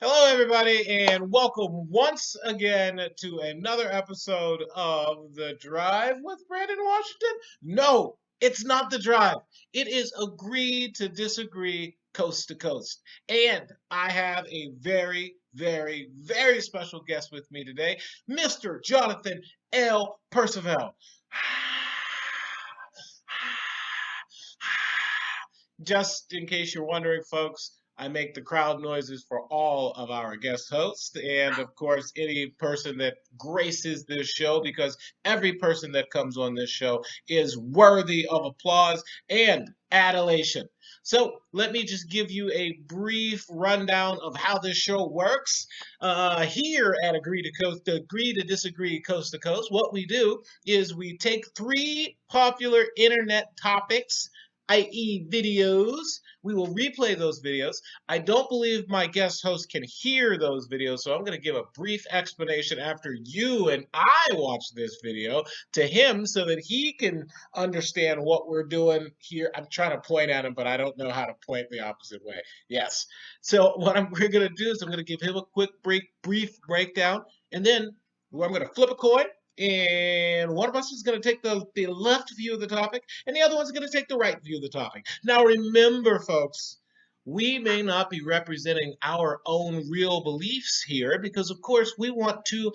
Hello, everybody, and welcome once again to another episode of The Drive with Brandon Washington. No, it's not The Drive. It is Agree to Disagree Coast to Coast. And I have a very, very, very special guest with me today, Mr. Jonathan L. Percival. Just in case you're wondering, folks, I make the crowd noises for all of our guest hosts and, of course, any person that graces this show because every person that comes on this show is worthy of applause and adulation. So, let me just give you a brief rundown of how this show works. Here at Agree to Disagree Coast to Coast, what we do is we take three popular internet topics, i.e., videos. We will replay those videos. I don't believe my guest host can hear those videos, so I'm going to give a brief explanation after you and I watch this video to him so that he can understand what we're doing here. I'm trying to point at him, but I don't know how to point the opposite way. Yes. So we're going to do is I'm going to give him a quick brief breakdown, and then I'm going to flip a coin, and one of us is going to take the left view of the topic, and the other one's going to take the right view of the topic. Now, remember, folks, we may not be representing our own real beliefs here because, of course, we want to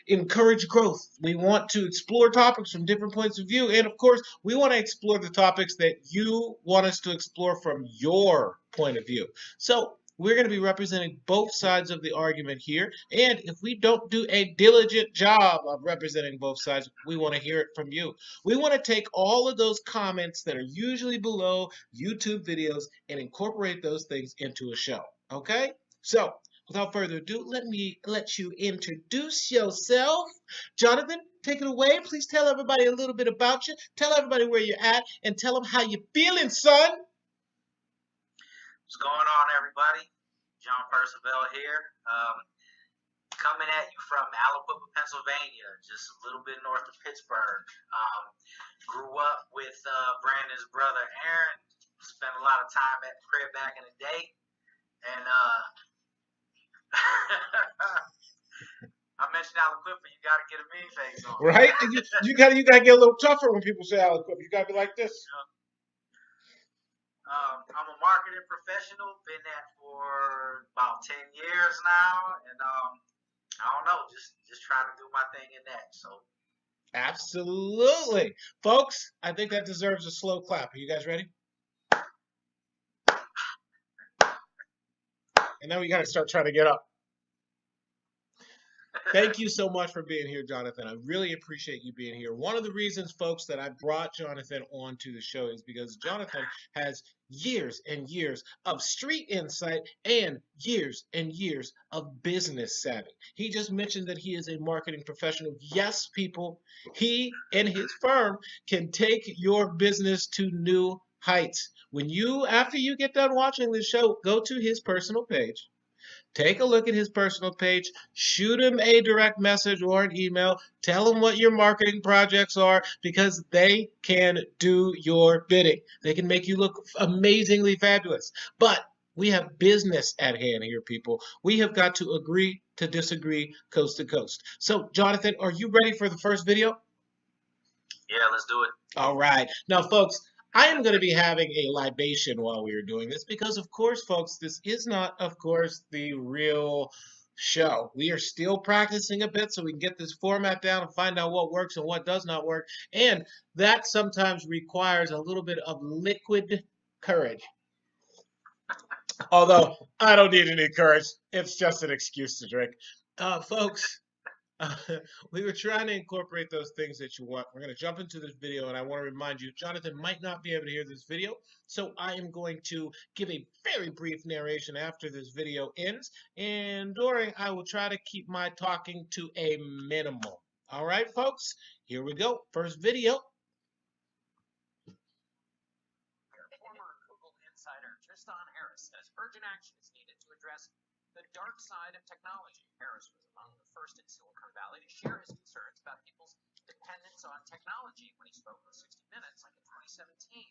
encourage growth. We want to explore topics from different points of view. And, of course, we want to explore the topics that you want us to explore from your point of view. So, we're going to be representing both sides of the argument here. And if we don't do a diligent job of representing both sides, we want to hear it from you. We want to take all of those comments that are usually below YouTube videos and incorporate those things into a show. Okay? So, without further ado, let you introduce yourself. Jonathan, take it away. Please tell everybody a little bit about you. Tell everybody where you're at and tell them how you're feeling, son. What's going on, everybody? John Percival here, coming at you from Aliquippa, Pennsylvania, just a little bit north of Pittsburgh. Grew up with Brandon's brother Aaron. Spent a lot of time at the crib back in the day, and I mentioned Aliquippa. You got to get a mean face on, right? You got to get a little tougher when people say Aliquippa. You got to be like this. I'm a marketing professional, been that for about 10 years now, and I don't know, just trying to do my thing in that. So absolutely. Folks, I think that deserves a slow clap. Are you guys ready? And then we got to start trying to get up. Thank you so much for being here, Jonathan. I really appreciate you being here. One of the reasons, folks, that I brought Jonathan onto the show is because Jonathan has years and years of street insight and years of business savvy. He just mentioned that he is a marketing professional. Yes, people, he and his firm can take your business to new heights. After you get done watching this show, go to his personal page. Take a look at his personal page, shoot him a direct message or an email, tell him what your marketing projects are because they can do your bidding. They can make you look amazingly fabulous. But we have business at hand here, people. We have got to agree to disagree coast to coast. So, Jonathan, are you ready for the first video? Yeah, let's do it. All right. Now, folks, I am going to be having a libation while we are doing this because, of course, folks, this is not, of course, the real show. We are still practicing a bit so we can get this format down and find out what works and what does not work. And that sometimes requires a little bit of liquid courage. Although I don't need any courage. It's just an excuse to drink. Folks, we were trying to incorporate those things that you want. We're going to jump into this video, and I want to remind you, Jonathan might not be able to hear this video, so I am going to give a very brief narration after this video ends, and during, I will try to keep my talking to a minimal. All right, folks, here we go. First video. Former Google insider Tristan Harris says urgent action is needed to address the dark side of technology. Harris was among the first in Silicon Valley to share his concerns about people's dependence on technology when he spoke with 60 Minutes like in 2017.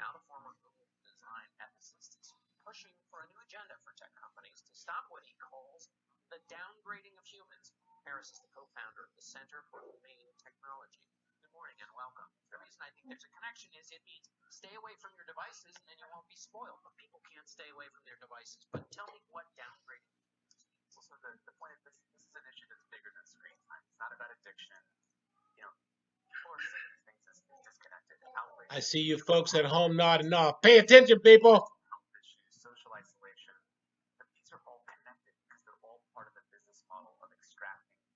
Now the former Google design ethicist is pushing for a new agenda for tech companies to stop what he calls the downgrading of humans. Harris is the co-founder of the Center for Humane Technology. Good morning and welcome. The reason I think there's a connection is it means stay away from your devices and then you won't be spoiled. But people can't stay away from their devices. But tell me what downgrading is. So the point of this is an issue that's bigger than screen time. It's not about addiction. People are seeing these things as disconnected, outrage. I see you folks at home nodding off. Pay attention, people. Health issues, social isolation. But these are all connected because they're all part of the business model of extracting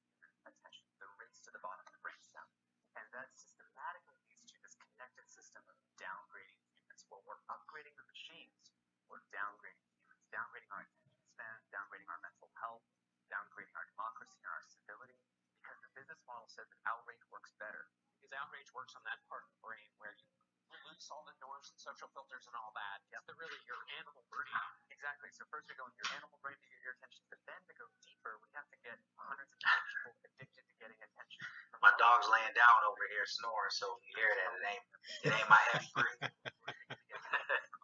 attention. The race to the bottom, the race down. And that systematically leads to this connected system of downgrading humans. While we're upgrading the machines, we're downgrading humans, downgrading our attention span, downgrading our mental health, downgrading our democracy and our civility, because the business model says that outrage works better. Because outrage works on that part of the brain where you release all the norms and social filters and all that. It's really your animal brain. Exactly. So first we go in your animal brain to get your attention, but then to go deeper, we have to get hundreds of millions of people addicted to getting attention. My dog's laying down over here snoring, so if you hear that, it ain't my heavy breathing.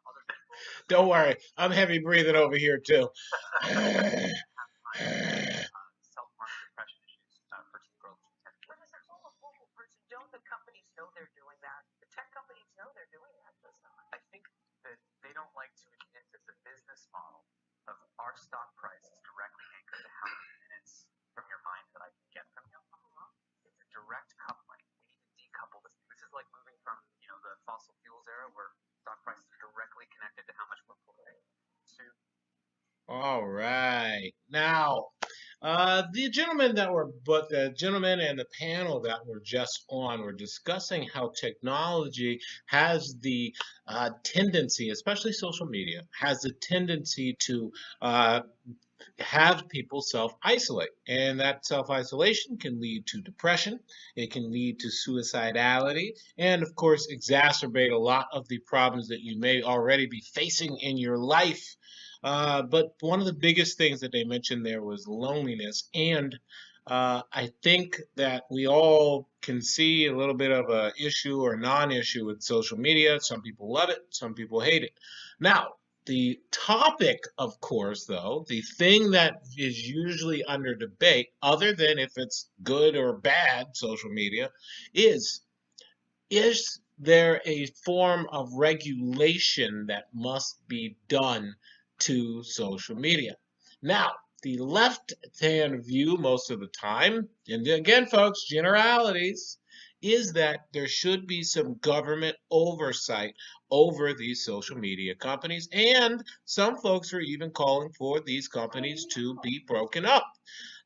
Other people Don't worry, I'm heavy breathing over here too. self-harm, depression issues, personal growth. But as a total global person, don't the companies know they're doing that? The tech companies know they're doing that, does not? I think that they don't like to admit that the business model of our stock price is directly anchored to how many minutes from your mind that I can get from you. It's a direct coupling. We need to decouple this. This is like moving from the fossil fuels era where stock prices are directly connected to how much we're paying to. All right. Now, the gentlemen and the panel that were just on were discussing how technology has the tendency, especially social media, has the tendency to have people self-isolate. And that self-isolation can lead to depression, it can lead to suicidality, and of course exacerbate a lot of the problems that you may already be facing in your life. But one of the biggest things that they mentioned there was loneliness. And I think that we all can see a little bit of an issue or non-issue with social media. Some people love it, some people hate it. Now, the topic, of course, though, the thing that is usually under debate, other than if it's good or bad social media, is there a form of regulation that must be done to social media? Now, the left-hand view most of the time, and again, folks, generalities, is that there should be some government oversight over these social media companies, and some folks are even calling for these companies to be broken up.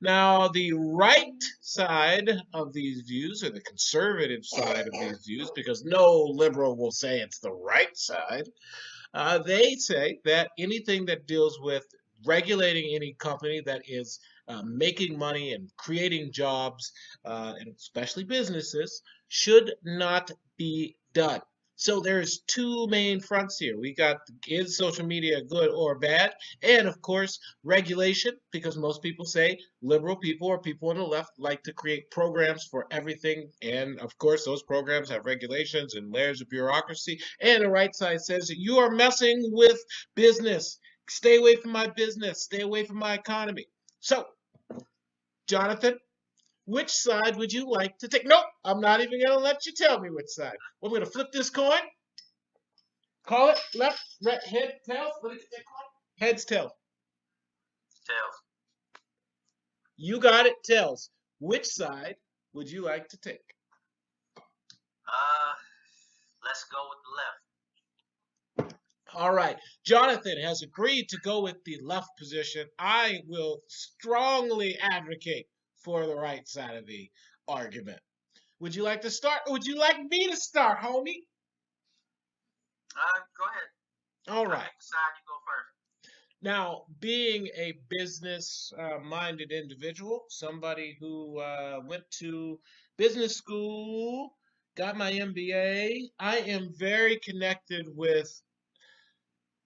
Now, the right side of these views, or the conservative side of these views, because no liberal will say it's the right side, they say that anything that deals with regulating any company that is making money and creating jobs, and especially businesses, should not be done. So there's two main fronts here. We got, is social media good or bad? And of course, regulation, because most people say liberal people or people on the left like to create programs for everything. And of course, those programs have regulations and layers of bureaucracy. And the right side says that you are messing with business. Stay away from my business. Stay away from my economy. So, Jonathan, which side would you like to take? Nope, I'm not even going to let you tell me which side. We're going to flip this coin. Call it left, right, head, tails. Let me get that coin. Heads, tails. Tails. You got it, tails. Which side would you like to take? Let's go with the left. All right. Jonathan has agreed to go with the left position. I will strongly advocate for the right side of the argument. Would you like to start, or would you like me to start, homie? Go ahead. All right. Side, you go first. Now, being a business-minded individual, somebody who went to business school, got my MBA, I am very connected with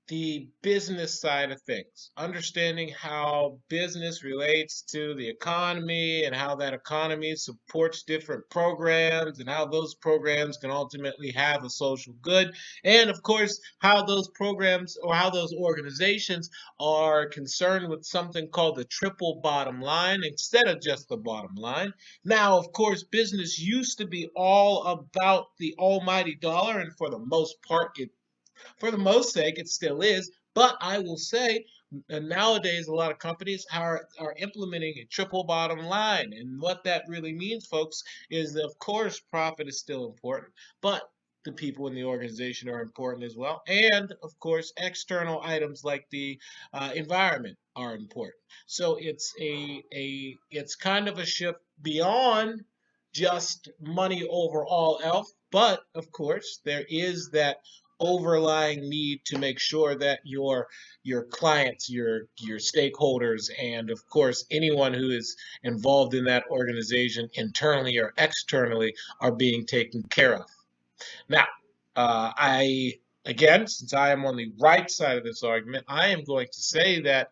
the business side of things, understanding how business relates to the economy and how that economy supports different programs and how those programs can ultimately have a social good. And of course, how those programs or how those organizations are concerned with something called the triple bottom line instead of just the bottom line. Now, of course, business used to be all about the almighty dollar, and for the most sake, it still is. But I will say, nowadays, a lot of companies are implementing a triple bottom line. And what that really means, folks, is that, of course, profit is still important, but the people in the organization are important as well. And, of course, external items like the environment are important. So it's kind of a shift beyond just money overall else. But of course, there is that overlying need to make sure that your clients, your stakeholders, and of course anyone who is involved in that organization internally or externally are being taken care of. Now, I again, since I am on the right side of this argument, I am going to say that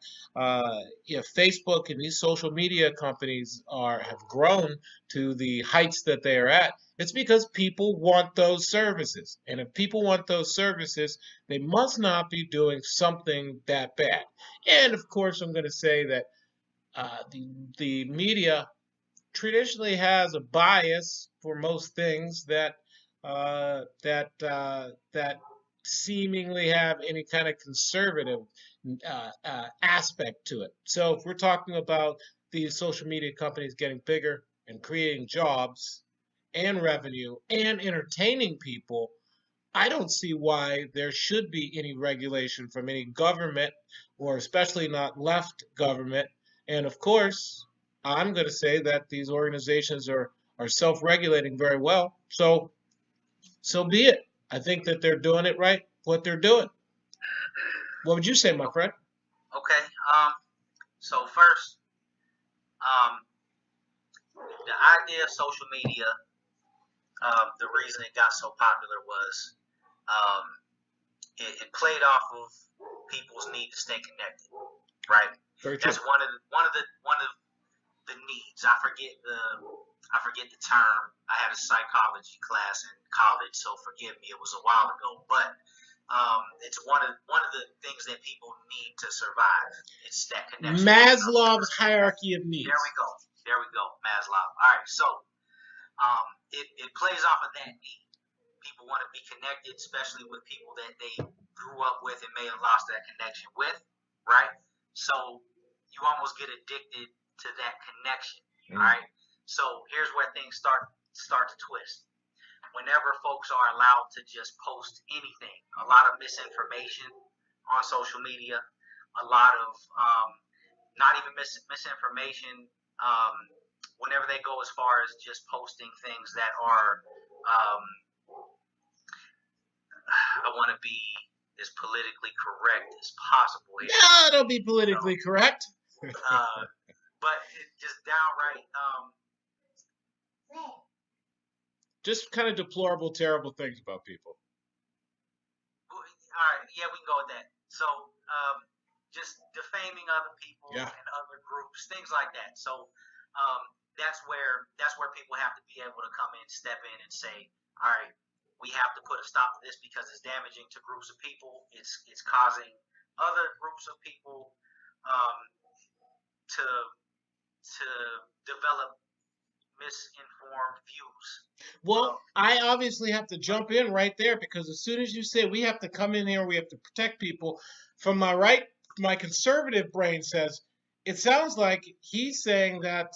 if Facebook and these social media companies have grown to the heights that they are at, it's because people want those services. And if people want those services, they must not be doing something that bad. And of course, I'm going to say that the media traditionally has a bias for most things that seemingly have any kind of conservative aspect to it. So if we're talking about these social media companies getting bigger and creating jobs and revenue and entertaining people, I don't see why there should be any regulation from any government, or especially not left government. And of course, I'm going to say that these organizations are self-regulating very well. So be it. I think that they're doing it right, what they're doing. What would you say, my friend? Okay. So first, the idea of social media, the reason it got so popular was it played off of people's need to stay connected, right? Very true. That's one of the needs. I forget the term. I had a psychology class in college, so forgive me. It was a while ago, but it's one of the things that people need to survive. It's that connection. Maslow's hierarchy of needs. There we go. Maslow. All right. So it plays off of that need. People want to be connected, especially with people that they grew up with and may have lost that connection with, right? So you almost get addicted to that connection, all right? So here's where things start to twist. Whenever folks are allowed to just post anything, a lot of misinformation on social media, a lot of not even misinformation, whenever they go as far as just posting things that are I want to be as politically correct as possible here. No, don't be politically correct. But it just downright just kind of deplorable, terrible things about people. All right, yeah, we can go with that. So just defaming other people and other groups, things like that. So that's where people have to be able to come in, step in, and say, all right, we have to put a stop to this because it's damaging to groups of people. It's causing other groups of people to develop misinformed views. Well, I obviously have to jump in right there because as soon as you say we have to come in here, we have to protect people, from my right, my conservative brain says, it sounds like he's saying that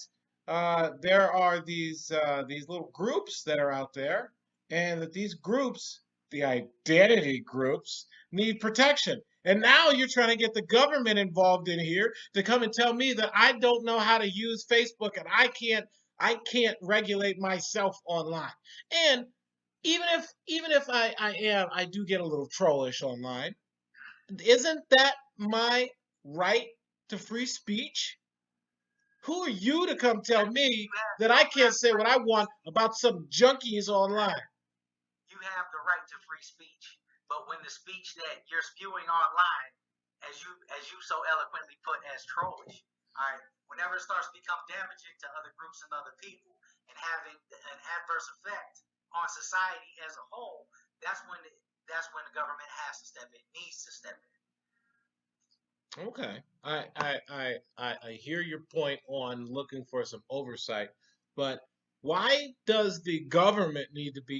there are these little groups that are out there, and that these groups, the identity groups, need protection. And now you're trying to get the government involved in here to come and tell me that I don't know how to use Facebook and I can't regulate myself online. And even if I do get a little trollish online, isn't that my right to free speech? Who are you to come tell me that I can't say what I want about some junkies online? You have the right to free speech. But when the speech that you're spewing online, as you so eloquently put, as trollish, all right, whenever it starts to become damaging to other groups and other people and having an adverse effect on society as a whole, that's when the government has to step in, needs to step in. Okay. I hear your point on looking for some oversight, but why does the government need to be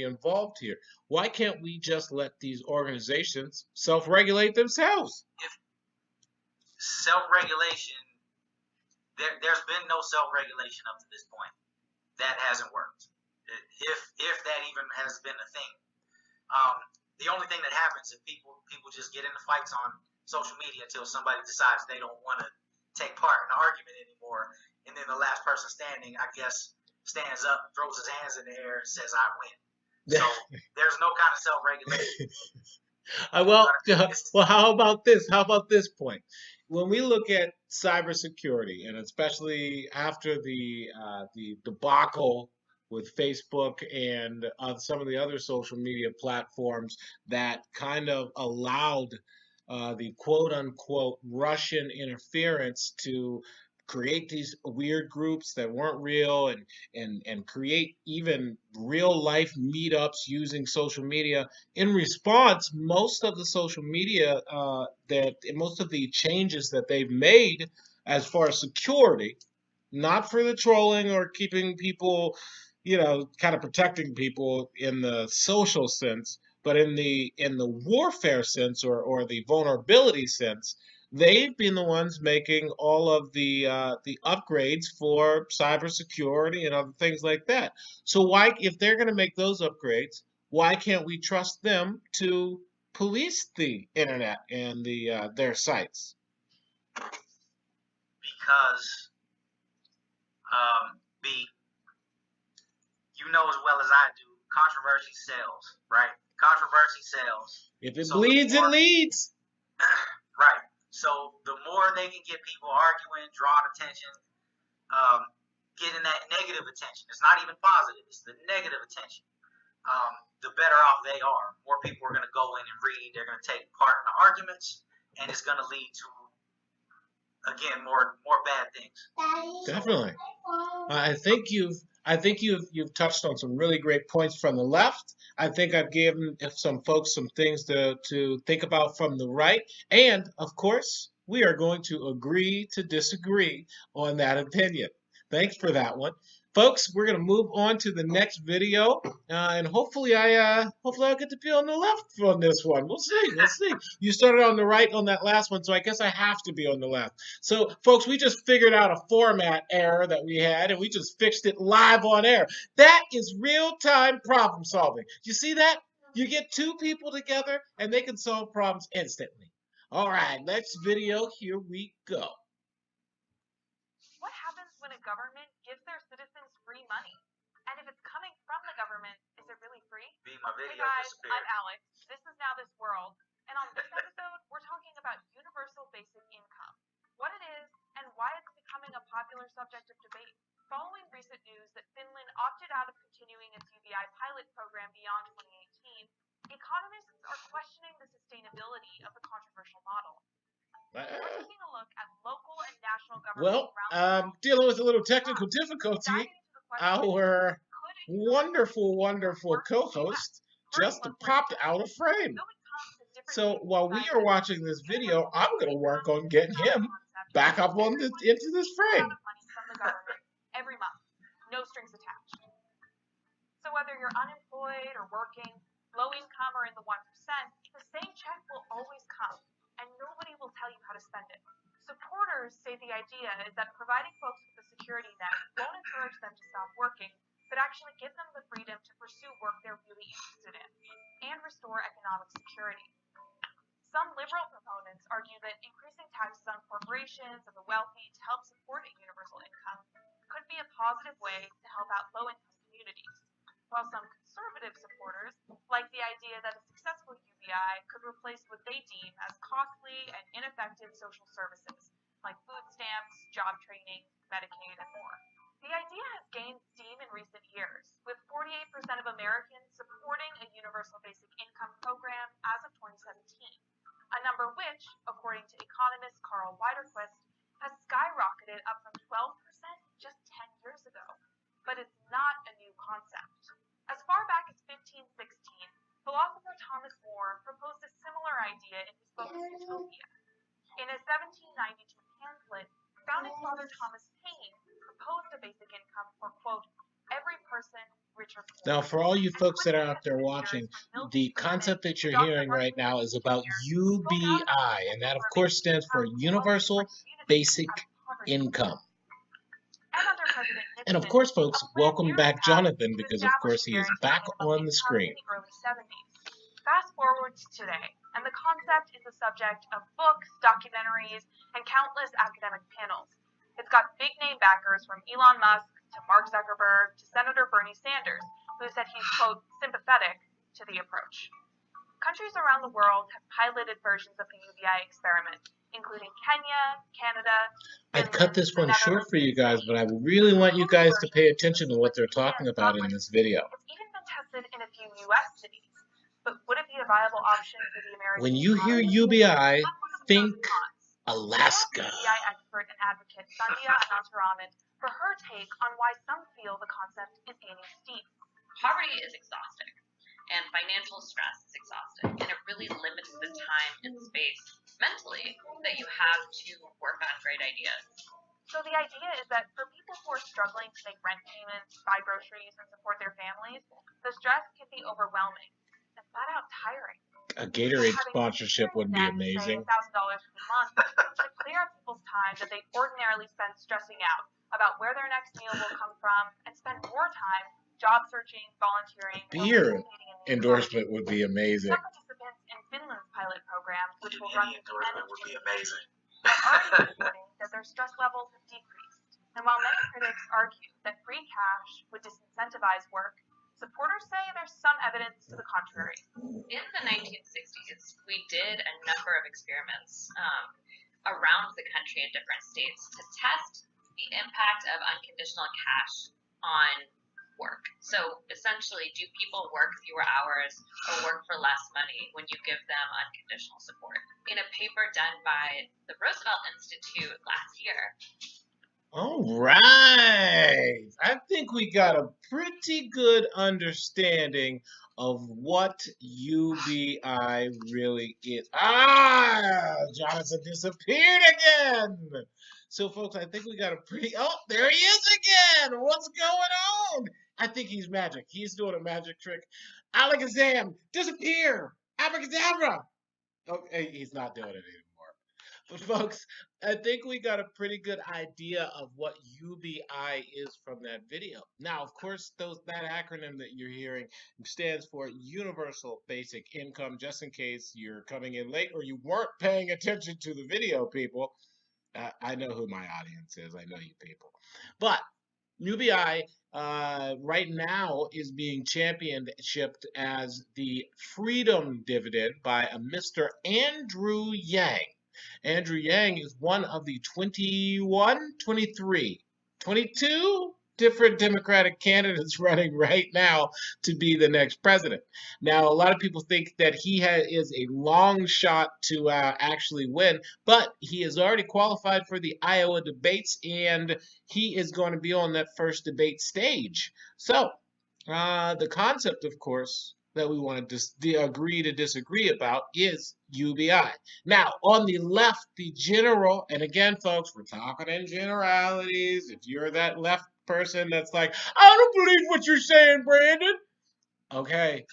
involved here? Why can't we just let these organizations self-regulate themselves? If self-regulation, there's been no self-regulation up to this point. That hasn't worked. If that even has been a thing. The only thing that happens is people just get into fights on social media until somebody decides they don't want to take part in the argument anymore, and then the last person standing, I guess, stands up, throws his hands in the air, and says, "I win." So there's no kind of self-regulation. Well, how about this? How about this point? When we look at cybersecurity, and especially after the debacle with Facebook and some of the other social media platforms that kind of allowed the quote unquote Russian interference to create these weird groups that weren't real and create even real life meetups using social media. In response, most of the social media that most of the changes that they've made as far as security, not for the trolling or keeping people, kind of protecting people in the social sense, but in the warfare sense or the vulnerability sense, they've been the ones making all of the upgrades for cybersecurity and other things like that. So why, if they're going to make those upgrades, why can't we trust them to police the internet and their sites? Because B, you know as well as I do, controversy sells, right? Controversy sells. If it bleeds, it leads. Right. So the more they can get people arguing, drawing attention, getting that negative attention. It's not even positive. It's the negative attention. The better off they are. More people are going to go in and read. They're going to take part in the arguments, and it's going to lead to, again, more bad things. Definitely. I think you've touched on some really great points from the left. I think I've given some folks some things to think about from the right. And of course, we are going to agree to disagree on that opinion. Thanks for that one. Folks, we're going to move on to the next video, and hopefully I'll get to be on the left on this one. We'll see. We'll see. You started on the right on that last one, so I guess I have to be on the left. So, folks, we just figured out a format error that we had, and we just fixed it live on air. That is real-time problem solving. You see that? You get two people together, and they can solve problems instantly. All right, next video. Here we go. What happens when a government gives their citizens free money? And if it's coming from the government, is it really free? My Hey video guys, disappeared. I'm Alex. This is Now This World. And on this episode, we're talking about universal basic income, what it is, and why it's becoming a popular subject of debate. Following recent news that Finland opted out of continuing its UBI pilot program beyond 2018, economists are questioning the sustainability of the controversial model. We're taking a look at local and national governments around the world. Dealing with a little technical difficulty. Our wonderful co-host just popped out of frame. So while we are watching this video, I'm going to work on getting him back up on into this frame. Every month, no strings attached. So whether you're unemployed or working, low income or in the 1%, the same check will always come, and nobody will tell you how to spend it. Supporters say the idea is that providing folks with a security net won't encourage them to stop working, but actually give them the freedom to pursue work they're really interested in, and restore economic security. Some liberal proponents argue that increasing taxes on corporations and the wealthy to help support a universal income could be a positive way to help out low-income communities, while some conservative supporters like the idea that a successful UBI could replace what they deem as costly and ineffective social services like food stamps, job training, Medicaid, and more. The idea has gained steam in recent years, with 48% of Americans supporting a universal basic income program as of 2017, a number which, according to economist Carl Widerquist, has skyrocketed up from 12% just 10 years ago. But it's not a new concept. As far back as 1516, philosopher Thomas More proposed a similar idea in his book Utopia. In a 1792 pamphlet, founding father Thomas Paine proposed a basic income for, quote, every person, rich or poor. Now, for all you folks that are out there watching, the concept that you're hearing right now is about UBI, and that, of course, stands for Universal Basic Income. And of course, folks, welcome back Jonathan, because of course he is back on the screen. Fast forward to today, and the concept is the subject of books, documentaries, and countless academic panels. It's got big name backers from Elon Musk to Mark Zuckerberg to Senator Bernie Sanders, who said he's, quote, sympathetic to the approach. Countries around the world have piloted versions of the UBI experiment, including Kenya, Canada. I've cut this one short for you guys, but I really want you guys to pay attention to what they're talking about in this video. It's even been tested in a few U.S. cities. But would it be a viable option for the American When you hear UBI, think Alaska. UBI expert and advocate Sandhya Anantaraman for her take on why some feel the concept is gaining steam. Poverty is exhausting, and financial stress is exhausting, and it really limits the time and space mentally that you have to work on great ideas. So the idea is that for people who are struggling to make rent payments, buy groceries, and support their families, the stress can be overwhelming and flat out tiring. A Gatorade sponsorship would be amazing. $1,000 per month to clear up people's time that they ordinarily spend stressing out about where their next meal will come from, and spend more time job searching, volunteering. Beer endorsement would be amazing. Some participants in Finland's pilot program, which will run through the end of would be amazing. are already reporting that their stress levels have decreased. And while many critics argue that free cash would disincentivize work, supporters say there's some evidence to the contrary. In the 1960s, we did a number of experiments around the country in different states to test the impact of unconditional cash on work. So essentially, do people work fewer hours or work for less money when you give them unconditional support? In a paper done by the Roosevelt Institute last year. All right. I think we got a pretty good understanding of what UBI really is. Jonathan disappeared again. So, folks, I think we got a pretty... Oh, there he is again. What's going on? I think he's magic. He's doing a magic trick. Alakazam, disappear. Abracadabra. Okay, he's not doing it anymore. But, folks, I think we got a pretty good idea of what UBI is from that video. Now, of course, that acronym that you're hearing stands for Universal Basic Income, just in case you're coming in late or you weren't paying attention to the video, people. I know who my audience is. I know you people. But UBI right now is being championshiped as the Freedom Dividend by a Mr. Andrew Yang. Andrew Yang is one of the 22 different Democratic candidates running right now to be the next president. Now, a lot of people think that he is a long shot to actually win, but he is already qualified for the Iowa debates, and he is going to be on that first debate stage. So, the concept, of course, that we want to agree to disagree about is UBI. Now, on the left, the general, and again, folks, we're talking in generalities. If you're that left person that's like, I don't believe what you're saying, Brandon. Okay,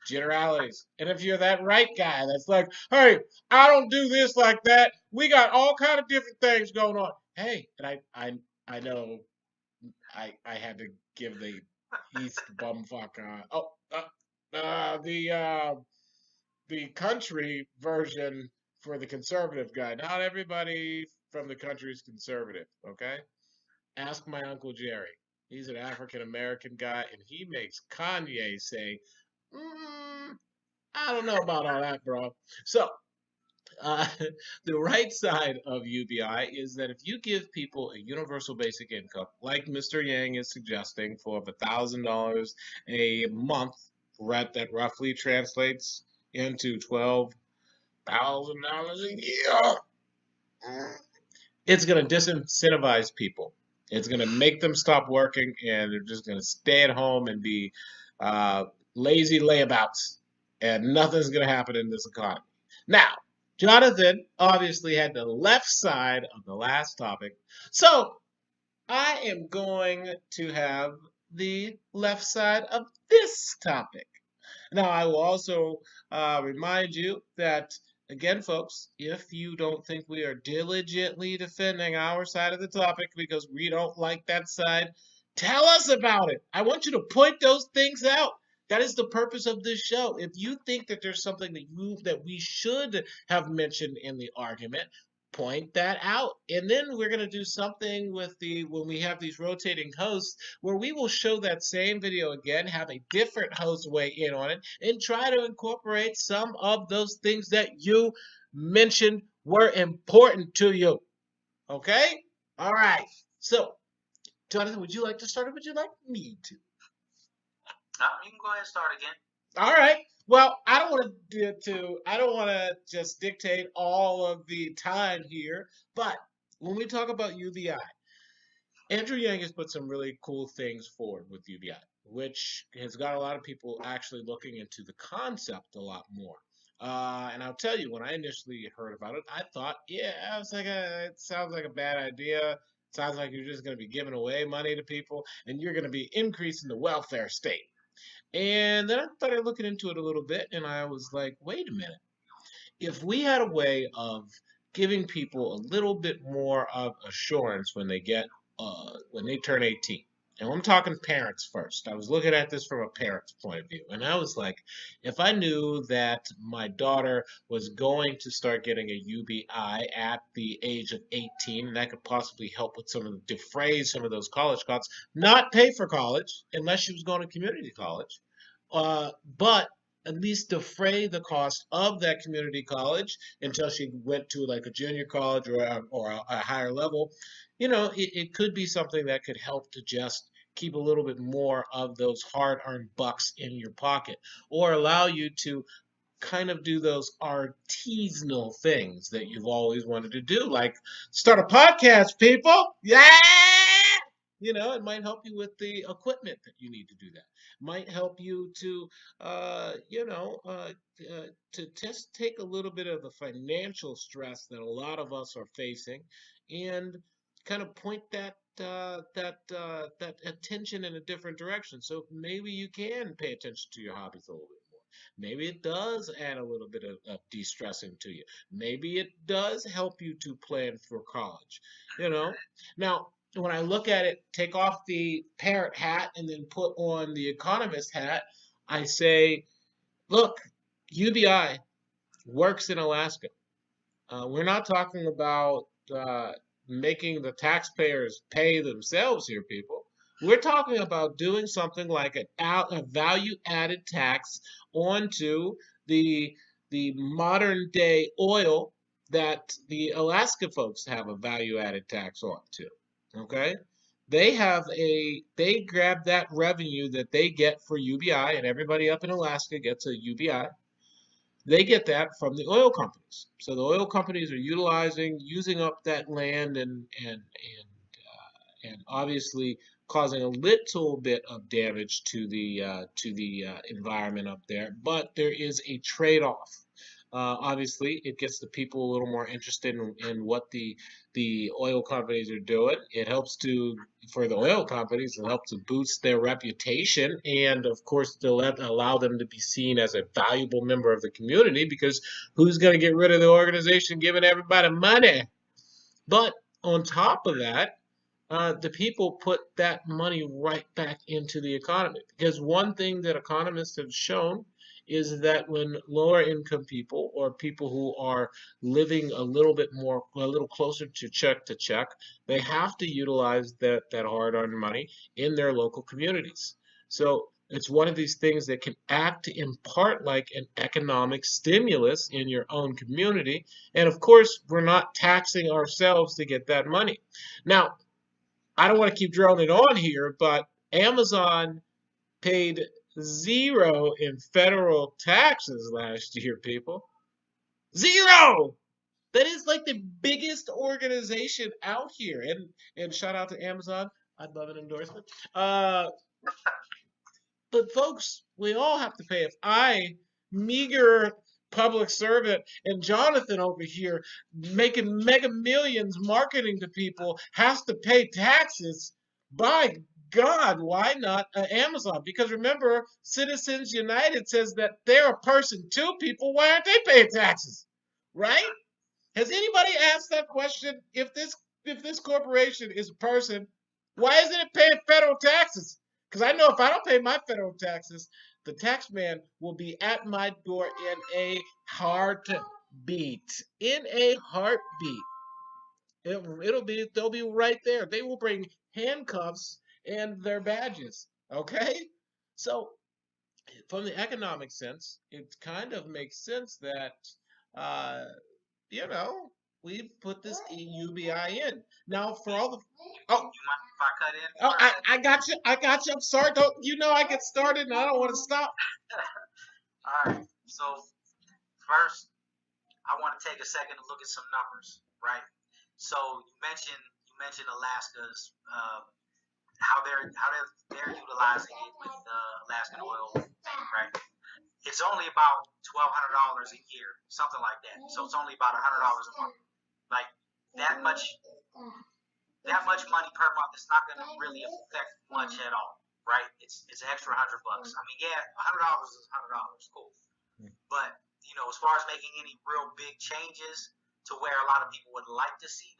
generalities. And if you're that right guy that's like, hey, I don't do this like that. We got all kind of different things going on. Hey, and I know I had to give the East bumfuck the country version for the conservative guy. Not everybody from the country is conservative, okay? Ask my Uncle Jerry. He's an African-American guy, and he makes Kanye say, I don't know about all that, bro. So, Uh, the right side of UBI is that if you give people a universal basic income, like Mr. Yang is suggesting, for $1,000 a month, that roughly translates into $12,000 a year, it's going to disincentivize people. It's going to make them stop working, and they're just going to stay at home and be uh, lazy layabouts, and nothing's going to happen in this economy. Now, Jonathan obviously had the left side of the last topic, so I am going to have the left side of this topic. Now, I will also remind you that, again, folks, if you don't think we are diligently defending our side of the topic because we don't like that side, tell us about it. I want you to point those things out. That is the purpose of this show. If you think that there's something that we should have mentioned in the argument, point that out. And then we're going to do something with when we have these rotating hosts where we will show that same video again, have a different host weigh in on it, and try to incorporate some of those things that you mentioned were important to you. Okay? All right. So, Jonathan, would you like to start or would you like me to? You can go ahead and start again. All right. Well, I don't want to just dictate all of the time here, but when we talk about UBI, Andrew Yang has put some really cool things forward with UBI, which has got a lot of people actually looking into the concept a lot more. And I'll tell you, when I initially heard about it, I thought, yeah, it sounds like a bad idea. It sounds like you're just going to be giving away money to people, and you're going to be increasing the welfare state. And then I started looking into it a little bit, and I was like, wait a minute. If we had a way of giving people a little bit more of assurance when they turn 18, and I'm talking parents first. I was looking at this from a parent's point of view, and I was like, if I knew that my daughter was going to start getting a UBI at the age of 18, and that could possibly help with defray some of those college costs, not pay for college unless she was going to community college, but at least defray the cost of that community college until she went to like a junior college or a higher level. It could be something that could help to just keep a little bit more of those hard-earned bucks in your pocket, or allow you to kind of do those artisanal things that you've always wanted to do, like start a podcast, people. Yeah! It might help you with the equipment that you need to do that. Might help you to, to just take a little bit of the financial stress that a lot of us are facing, and kind of point that attention in a different direction. So maybe you can pay attention to your hobbies a little bit more. Maybe it does add a little bit of de-stressing to you. Maybe it does help you to plan for college. Now, when I look at it, take off the parent hat and then put on the economist hat, I say, look, UBI works in Alaska. We're not talking about making the taxpayers pay themselves here, people. We're talking about doing something like a value-added tax onto the modern-day oil that the Alaska folks have a value-added tax on too. Okay? They grab that revenue that they get for UBI, and everybody up in Alaska gets a UBI. They get that from the oil companies. So the oil companies are using up that land and obviously causing a little bit of damage to the environment up there. But there is a trade-off. Obviously, it gets the people a little more interested in what the oil companies are doing. It helps for the oil companies, it helps to boost their reputation, and of course, to allow them to be seen as a valuable member of the community, because who's going to get rid of the organization giving everybody money? But on top of that, the people put that money right back into the economy, because one thing that economists have shown is that when lower income people, or people who are living a little closer to check, they have to utilize that hard-earned money in their local communities. So It's one of these things that can act in part like an economic stimulus in your own community. And of course, we're not taxing ourselves to get that money. Now, I don't want to keep droning on here, but Amazon paid 0 in federal taxes last year, people. 0! That is like the biggest organization out here. And shout out to Amazon. I'd love an endorsement. But folks, we all have to pay. If I, meager public servant, and Jonathan over here making mega millions marketing to people has to pay taxes, by God, why not Amazon? Because remember, Citizens United says that they're a person too, people. Why aren't they paying taxes? Right? Has anybody asked that question? If this corporation is a person, why isn't it paying federal taxes? Because I know if I don't pay my federal taxes, the tax man will be at my door in a heartbeat. In a heartbeat. They'll be right there. They will bring handcuffs and their badges. Okay? So from the economic sense, it kind of makes sense that we put this UBI in. Now for all the You mind if I cut in? oh, I got you. I got you. I'm sorry. Don't I get started and I don't want to stop. All right. So first, I want to take a second to look at some numbers, right? So you mentioned Alaska's how they're utilizing it with Alaskan oil, right? It's only about $1,200 a year, something like that. So it's only about $100 a month. Like that much money per month. It's not going to really affect much at all, right? It's an extra $100. I mean, yeah, $100 is $100, cool. But as far as making any real big changes to where a lot of people would like to see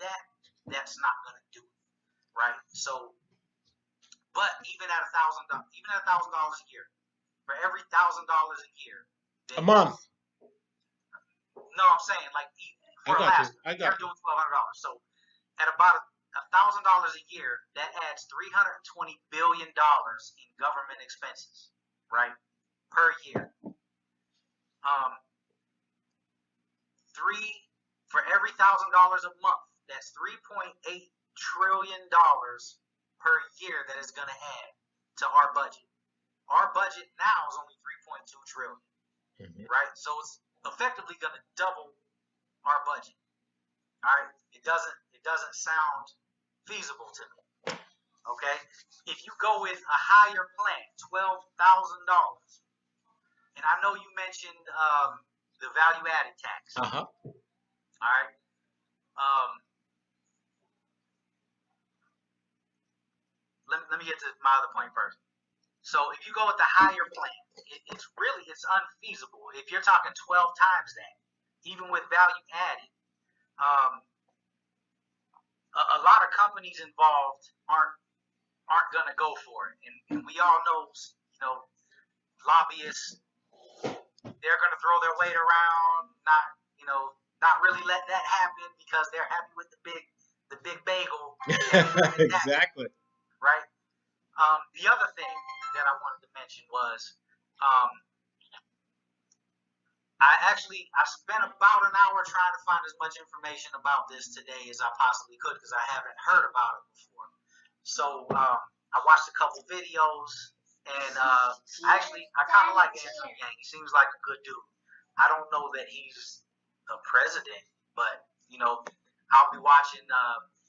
that's not going to do it, right? So, but even at $1,000 a year, for every $1,000 a year, a month. No, I'm saying like for Alaska, they're doing $1,200. So at about $1,000 a year, that adds $320 billion in government expenses, right, per year. For every $1,000 a month, that's $3.8 trillion per year that is going to add to our budget. Our budget now is only $3.2 trillion, right? So it's effectively going to double our budget. All right, it doesn't sound feasible to me. Okay, if you go with a higher plan, $12,000, and I know you mentioned the value-added tax. All right. Let me get to my other point first. So if you go with the higher plan, it's unfeasible. If you're talking 12 times that, even with value added, a lot of companies involved aren't gonna go for it, and we all know, lobbyists, they're gonna throw their weight around, not really let that happen because they're happy with the big bagel. Exactly. Right. The other thing that I wanted to mention was I spent about an hour trying to find as much information about this today as I possibly could because I haven't heard about it before. So I watched a couple videos, and I kind of like Andrew Yang. He seems like a good dude. I don't know that he's a president, but I'll be watching.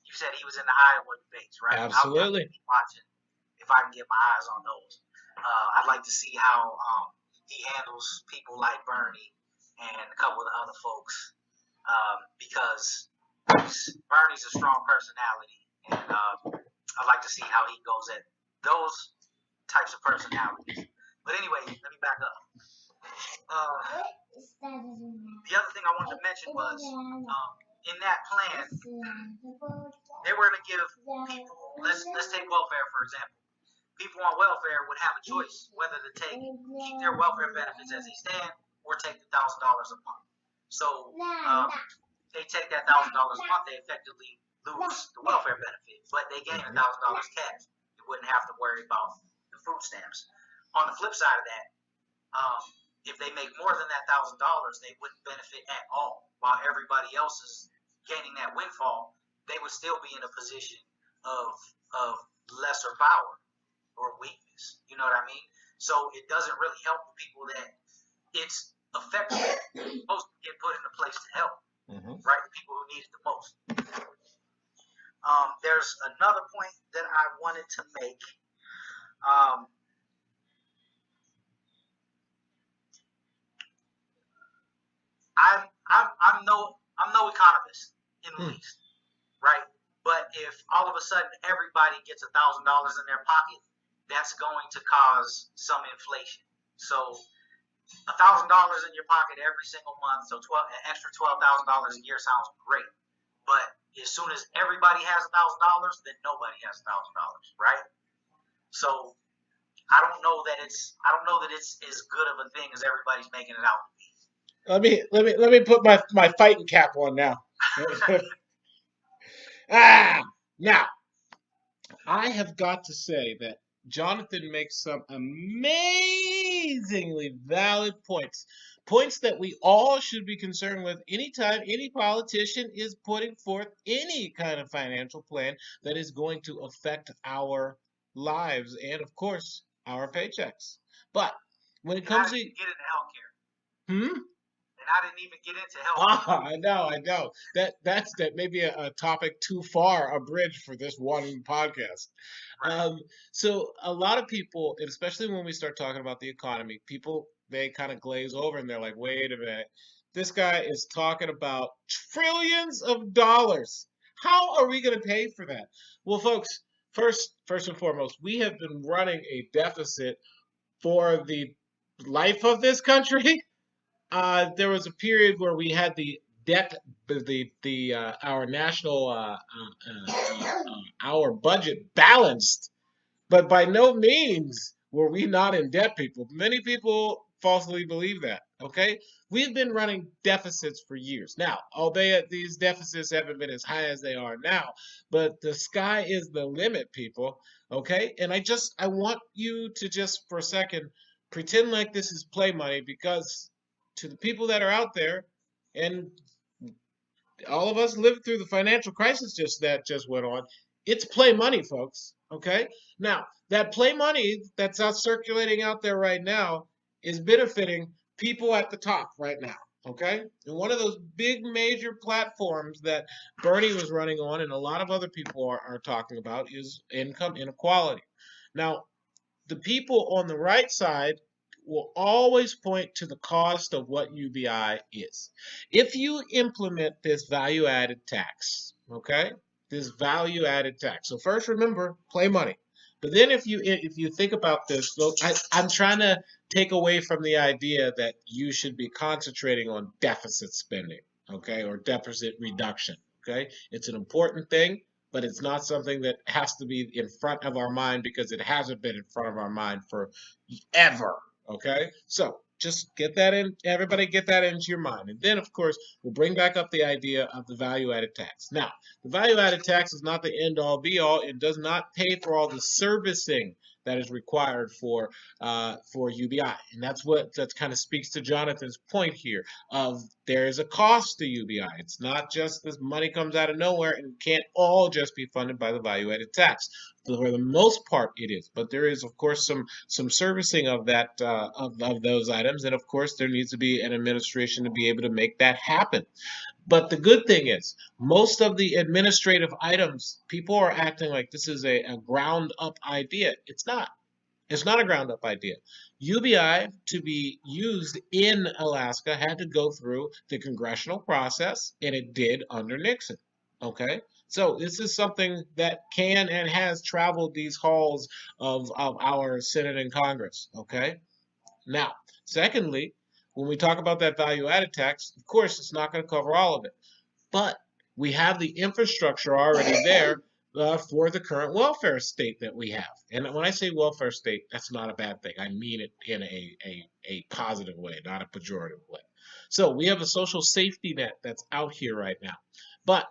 You said he was in the Iowa debates, right? Absolutely. I'll be watching if I can get my eyes on those. I'd like to see how he handles people like Bernie and a couple of the other folks, because Bernie's a strong personality, and I'd like to see how he goes at those types of personalities. But anyway, let me back up. The other thing I wanted to mention was in that plan, they were going to give people, let's take welfare for example. People on welfare would have a choice whether to keep their welfare benefits as they stand or take the $1,000 a month. So they take that $1,000 a month, they effectively lose the welfare benefit, but they gain $1,000 cash. You wouldn't have to worry about the food stamps. On the flip side of that, if they make more than that $1,000, they wouldn't benefit at all. While everybody else is gaining that windfall, they would still be in a position of lesser power or weakness. You know what I mean? So it doesn't really help the people that it's effectively supposed to get put in a place to help, right? The people who need it the most. There's another point that I wanted to make. I'm no economist in the least, right? But if all of a sudden everybody gets $1,000 in their pocket, that's going to cause some inflation. So $1,000 in your pocket every single month, so an extra $12,000 a year sounds great. But as soon as everybody has $1,000, then nobody has $1,000, right? So I don't know that it's as good of a thing as everybody's making it out to be. Let me put my fighting cap on now. Now I have got to say that Jonathan makes some amazingly valid points that we all should be concerned with anytime any politician is putting forth any kind of financial plan that is going to affect our lives and, of course, our paychecks. But when it comes to get into healthcare, and I didn't even get into healthcare. I know. That's may be a topic too far abridged for this one podcast. Right. So a lot of people, especially when we start talking about the economy, they kind of glaze over and they're like, wait a minute, this guy is talking about trillions of dollars. How are we going to pay for that? Well, folks, first and foremost, we have been running a deficit for the life of this country. There was a period where we had the debt, our national our budget balanced, but by no means were we not in debt, people. Many people falsely believe that. Okay, we've been running deficits for years now, albeit these deficits haven't been as high as they are now. But the sky is the limit, people. Okay, and I want you to just for a second pretend like this is play money, because to the people that are out there, and all of us lived through the financial crisis that just went on, it's play money, folks. Okay? Now, that play money that's out circulating out there right now is benefiting people at the top right now. Okay? And one of those big major platforms that Bernie was running on and a lot of other people are talking about is income inequality. Now, the people on the right side will always point to the cost of what UBI is. If you implement this value-added tax, okay, this value-added tax. So first, remember, play money. But then if you think about this, so I'm trying to take away from the idea that you should be concentrating on deficit spending, okay, or deficit reduction, okay? It's an important thing, but it's not something that has to be in front of our mind because it hasn't been in front of our mind forever. Okay, so just get that in, everybody get that into your mind. And then, of course, we'll bring back up the idea of the value-added tax. Now, the value-added tax is not the end-all, be-all. It does not pay for all the servicing that is required for UBI. And that kind of speaks to Jonathan's point here of there is a cost to UBI. It's not just this money comes out of nowhere and can't all just be funded by the value-added tax. For the most part, it is, but there is, of course, some servicing of that of those items, and of course, there needs to be an administration to be able to make that happen. But the good thing is, most of the administrative items, people are acting like this is a ground-up idea. It's not. It's not a ground-up idea. UBI, to be used in Alaska, had to go through the congressional process, and it did under Nixon. Okay? So this is something that can and has traveled these halls of our Senate and Congress. Okay? Now, secondly, when we talk about that value-added tax, of course, it's not going to cover all of it. But we have the infrastructure already there for the current welfare state that we have. And when I say welfare state, that's not a bad thing. I mean it in a positive way, not a pejorative way. So we have a social safety net that's out here right now. But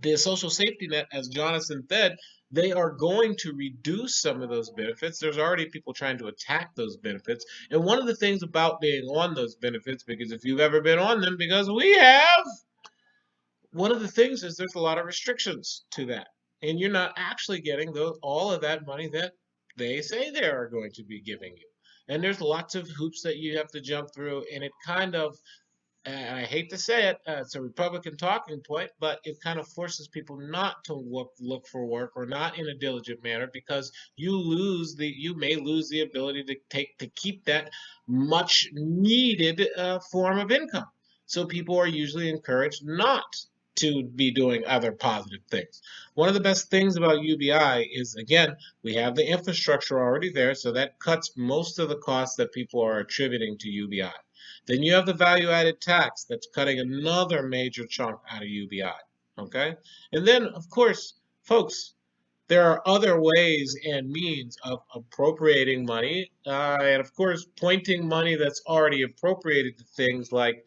the social safety net, as Jonathan said, they are going to reduce some of those benefits. There's already people trying to attack those benefits. And one of the things about being on those benefits, because if you've ever been on them, because we have, one of the things is there's a lot of restrictions to that. And you're not actually getting all of that money that they say they are going to be giving you. And there's lots of hoops that you have to jump through, and it kind of, and I hate to say it, it's a Republican talking point, but it kind of forces people not to look for work or not in a diligent manner, because you may lose the ability to keep that much needed form of income. So people are usually encouraged not to be doing other positive things. One of the best things about UBI is, again, we have the infrastructure already there, so that cuts most of the costs that people are attributing to UBI. Then you have the value-added tax that's cutting another major chunk out of UBI, okay? And then, of course, folks, there are other ways and means of appropriating money, and of course, pointing money that's already appropriated to things like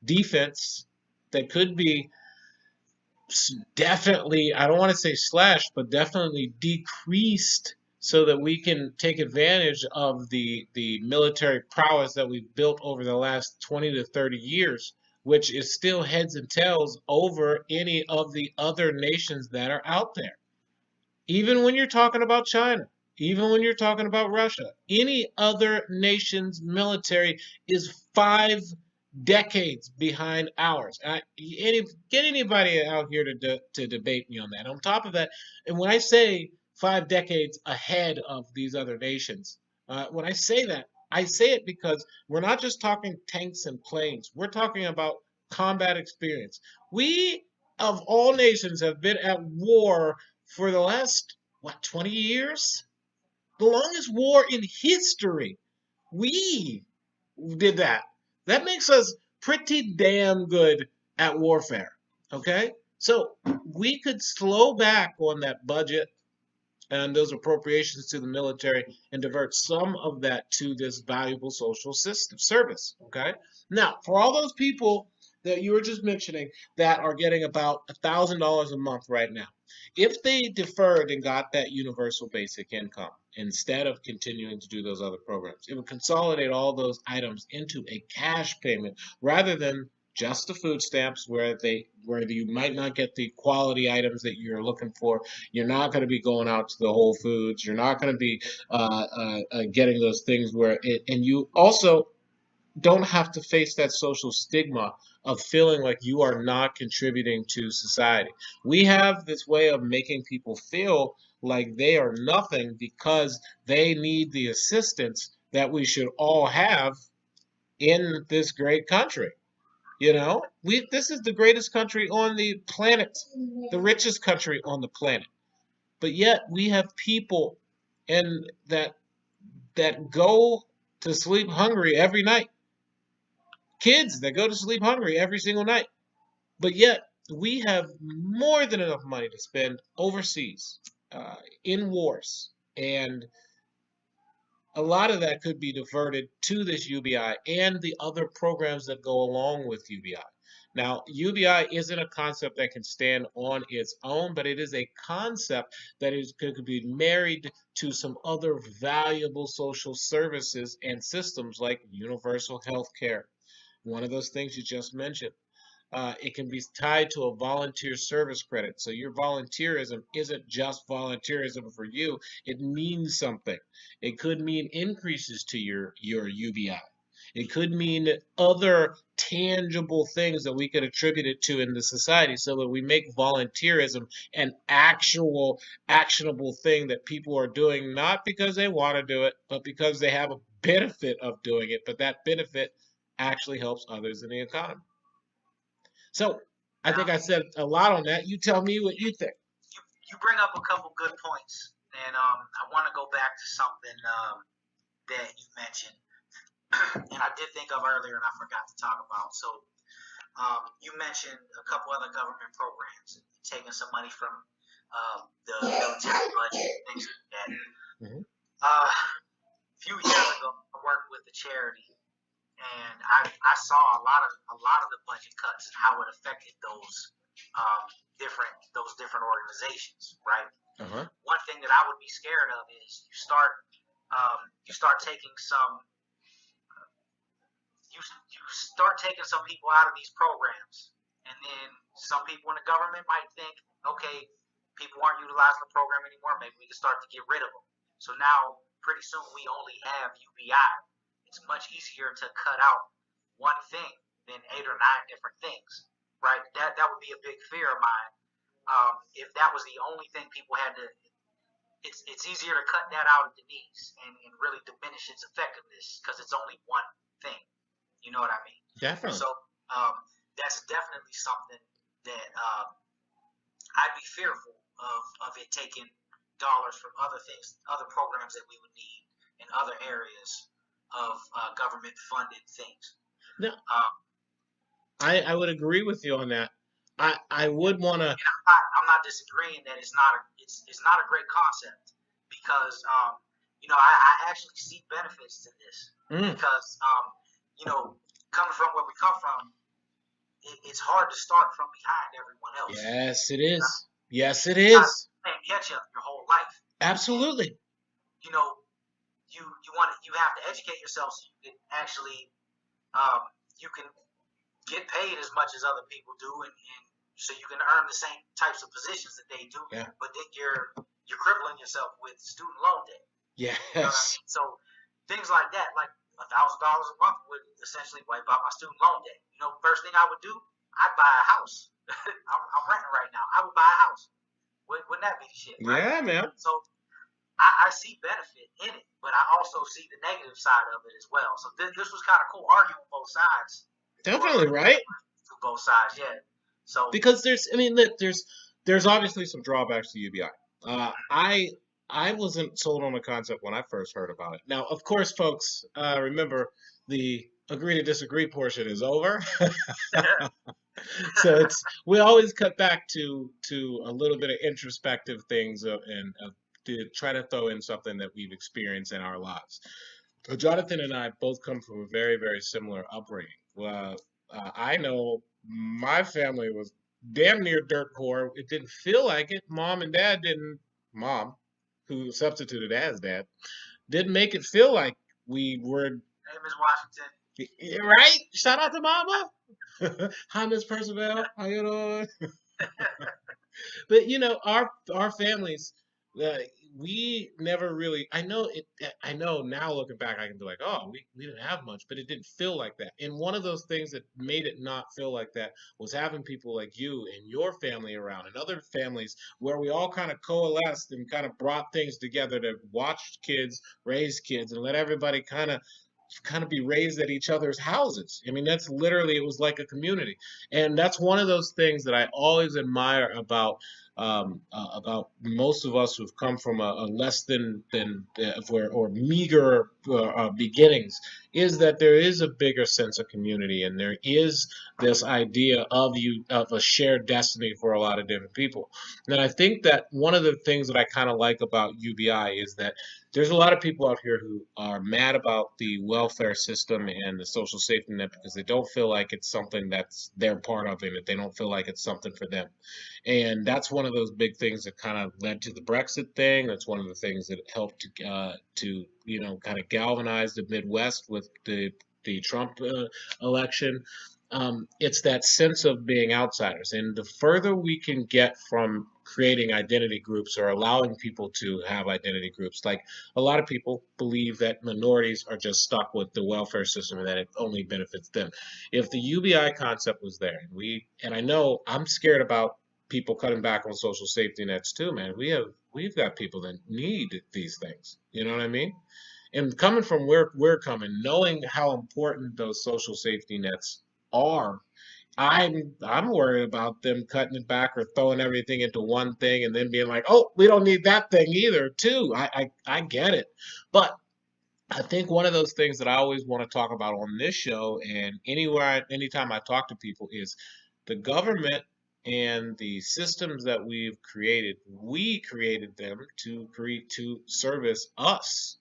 defense that could be definitely, I don't want to say slashed, but definitely decreased so that we can take advantage of the military prowess that we've built over the last 20 to 30 years, which is still heads and tails over any of the other nations that are out there. Even when you're talking about China, even when you're talking about Russia, any other nation's military is 5 decades behind ours. Get anybody out here to debate me on that. On top of that, and when I say 5 decades ahead of these other nations, when I say that, I say it because we're not just talking tanks and planes. We're talking about combat experience. We, of all nations, have been at war for the last, 20 years? The longest war in history. We did that. That makes us pretty damn good at warfare, okay? So we could slow back on that budget and those appropriations to the military and divert some of that to this valuable social system service, okay? Now, for all those people that you were just mentioning that are getting about $1,000 a month right now, if they deferred and got that universal basic income instead of continuing to do those other programs, it would consolidate all those items into a cash payment rather than just the food stamps where you might not get the quality items that you're looking for. You're not going to be going out to the Whole Foods. You're not going to be getting those things and you also don't have to face that social stigma of feeling like you are not contributing to society. We have this way of making people feel like they are nothing because they need the assistance that we should all have in this great country. You know, this is the greatest country on the planet, the richest country on the planet. But yet we have people that go to sleep hungry every night. Kids that go to sleep hungry every single night. But yet we have more than enough money to spend overseas in wars. And a lot of that could be diverted to this UBI and the other programs that go along with UBI. Now, UBI isn't a concept that can stand on its own, but it is a concept that could be married to some other valuable social services and systems like universal health care. One of those things you just mentioned. It can be tied to a volunteer service credit. So your volunteerism isn't just volunteerism for you. It means something. It could mean increases to your UBI. It could mean other tangible things that we could attribute it to in the society so that we make volunteerism an actual actionable thing that people are doing, not because they want to do it, but because they have a benefit of doing it. But that benefit actually helps others in the economy. So I think I said a lot on that. You tell me what you think. You bring up a couple good points, and I want to go back to something that you mentioned, and I did think of earlier, and I forgot to talk about. So you mentioned a couple other government programs, taking some money from the military budget, things like that. Mm-hmm. A few years ago, I worked with a charity. And I saw a lot of the budget cuts and how it affected those those different organizations, right? Uh-huh. One thing that I would be scared of is you start taking some people out of these programs, and then some people in the government might think, okay, people aren't utilizing the program anymore, maybe we can start to get rid of them. So now pretty soon we only have UBI. It's much easier to cut out one thing than 8 or 9 different things, right? That would be a big fear of mine. If that was the only thing people had to, it's easier to cut that out at the knees and really diminish its effectiveness because it's only one thing. You know what I mean? Definitely. So that's definitely something that I'd be fearful of it taking dollars from other things, other programs that we would need in other areas of government funded things. No, I would agree with you on that. I would want to. I'm not disagreeing that it's not a great concept because I actually see benefits to this because coming from where we come from, it's hard to start from behind everyone else. Yes, it is. Yes, it is. Playing catch up your whole life. Absolutely. You have to educate yourself so you can actually you can get paid as much as other people do, and so you can earn the same types of positions that they do. Yeah. But then you're crippling yourself with student loan debt. Yes. You know what I mean? So things like that, like $1,000 a month would essentially wipe out my student loan debt. First thing I would do, I'd buy a house. I'm renting right now. I would buy a house. Wouldn't that be the shit? Right? Yeah, man. So I see benefit in it, but I also see the negative side of it as well. So this was kind of cool arguing both sides. Definitely, right? To both sides, yeah. So because there's obviously some drawbacks to UBI. I wasn't sold on the concept when I first heard about it. Now, of course, folks, remember the agree to disagree portion is over. So we always cut back to a little bit of introspective things and to try to throw in something that we've experienced in our lives. So Jonathan and I both come from a very, very similar upbringing. I know my family was damn near dirt poor. It didn't feel like it. Mom and dad didn't. Mom, who substituted as dad, didn't make it feel like we were. Hey, Miss Washington. Right? Shout out to Mama. Hi, Miss Percival. How you doing? But our families, we never really. I know now looking back, I can be like, oh, we didn't have much, but it didn't feel like that. And one of those things that made it not feel like that was having people like you and your family around, and other families where we all kind of coalesced and kind of brought things together to watch kids, raise kids, and let everybody kind of be raised at each other's houses. I mean, that's literally, it was like a community. And that's one of those things that I always admire about most of us who've come from a less than or meager beginnings, is that there is a bigger sense of community, and there is this idea of a shared destiny for a lot of different people. And I think that one of the things that I kind of like about UBI is that there's a lot of people out here who are mad about the welfare system and the social safety net because they don't feel like it's something that's they're part of, and they don't feel like it's something for them. And that's one of those big things that kind of led to the Brexit thing. That's one of the things that helped to kind of galvanize the Midwest with the Trump election. It's that sense of being outsiders. And the further we can get from creating identity groups or allowing people to have identity groups, like a lot of people believe that minorities are just stuck with the welfare system and that it only benefits them. If the UBI concept was there, and I know I'm scared about people cutting back on social safety nets too, man. We've got people that need these things. You know what I mean? And coming from where we're coming, knowing how important those social safety nets are, I'm worried about them cutting it back or throwing everything into one thing and then being like, oh, we don't need that thing either, too. I get it. But I think one of those things that I always want to talk about on this show and anytime I talk to people is the government and the systems that we created them to service us.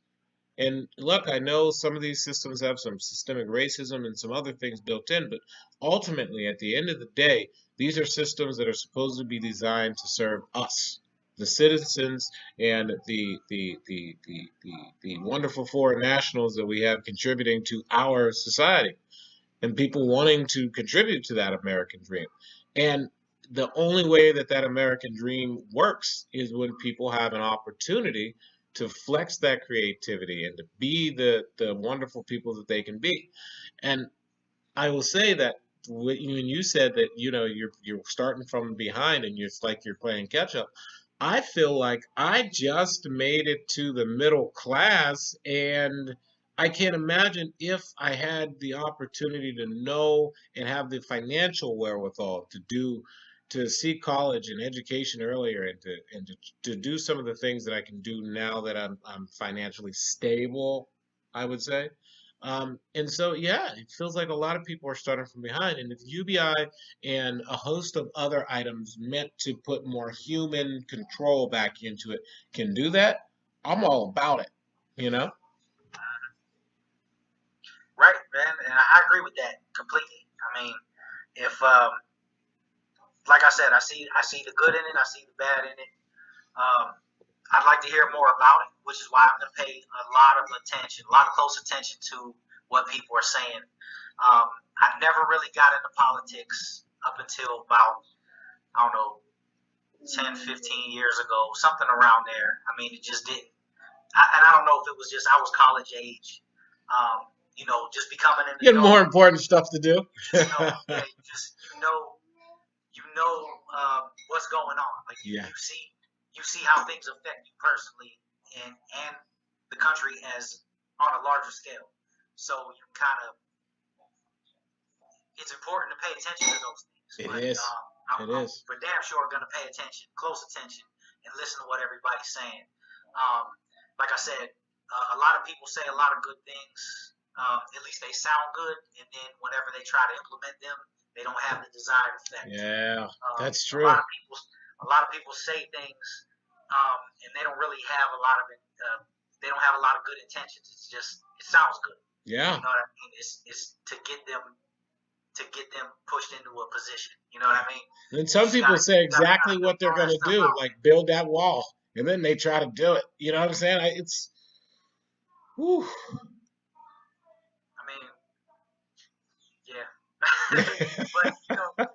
And look, I know some of these systems have some systemic racism and some other things built in, but ultimately, at the end of the day, These are systems that are supposed to be designed to serve us, the citizens, and the wonderful foreign nationals that we have contributing to our society, and people wanting to contribute to that American dream. And the only way that that American dream works is when people have an opportunity to flex that creativity and to be the wonderful people that they can be. And I will say that when you said that you're starting from behind and it's like you're playing catch up, I feel like I just made it to the middle class, and I can't imagine if I had the opportunity to know and have the financial wherewithal to see college and education earlier, and to do some of the things that I can do now that I'm financially stable, I would say. And so, yeah, it feels like a lot of people are starting from behind. And if UBI and a host of other items meant to put more human control back into it can do that, I'm all about it, you know? Right, man, and I agree with that completely. I mean, if like I said, I see the good in it, I see the bad in it. I'd like to hear more about it, which is why I'm going to pay a lot of close attention to what people are saying. I never really got into politics up until about, I don't know, 10, 15 years ago, something around there. I mean, it just didn't. And I don't know if it was just I was college age, just becoming an You had adult. more important stuff to do. You know what's going on. Like you see how things affect you personally and the country as on a larger scale. So you kind of, it's important to pay attention to those things. I'm for damn sure going to pay close attention, and listen to what everybody's saying. Like I said, a lot of people say a lot of good things. At least they sound good, and then whenever they try to implement them, they don't have the desired effect. Yeah, that's true. A lot of people say things, and they don't really have a lot of it. They don't have a lot of good intentions. It's just it sounds good. Yeah. You know what I mean? It's to get them pushed into a position. You know what I mean? And some people say exactly what they're going to do, like build that wall, and then they try to do it. You know what I'm saying? Whew. I mean, yeah. But,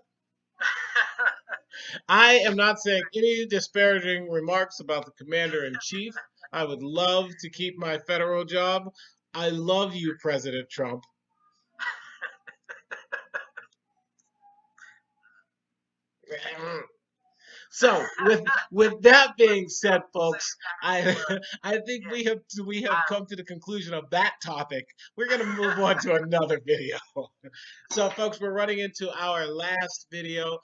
I am not saying any disparaging remarks about the commander-in-chief. I would love to keep my federal job. I love you, President Trump. So, with that being said, folks, I think we have come to the conclusion of that topic. We're going to move on to another video. So, folks, we're running into our last video.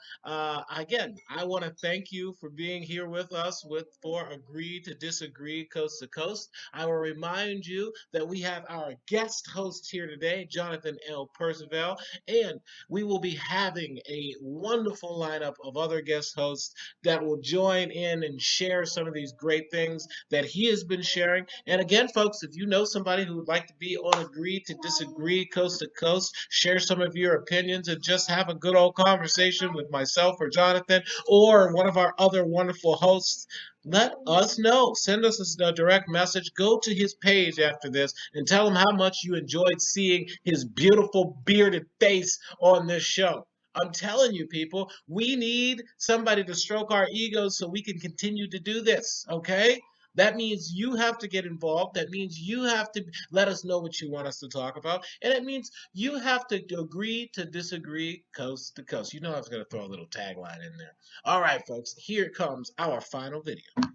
Again, I want to thank you for being here with us for Agree to Disagree Coast to Coast. I will remind you that we have our guest host here today, Jonathan L. Percival, and we will be having a wonderful lineup of other guest hosts that will join in and share some of these great things that he has been sharing. And again, folks, if you know somebody who would like to be on Agree to Disagree Coast to Coast, share some of your opinions and just have a good old conversation with myself or Jonathan or one of our other wonderful hosts, let us know. Send us a direct message. Go to his page after this and tell him how much you enjoyed seeing his beautiful bearded face on this show. I'm telling you, people, we need somebody to stroke our egos so we can continue to do this, okay? That means you have to get involved. That means you have to let us know what you want us to talk about. And it means you have to agree to disagree coast to coast. You know I was going to throw a little tagline in there. All right, folks, here comes our final video. Ocala,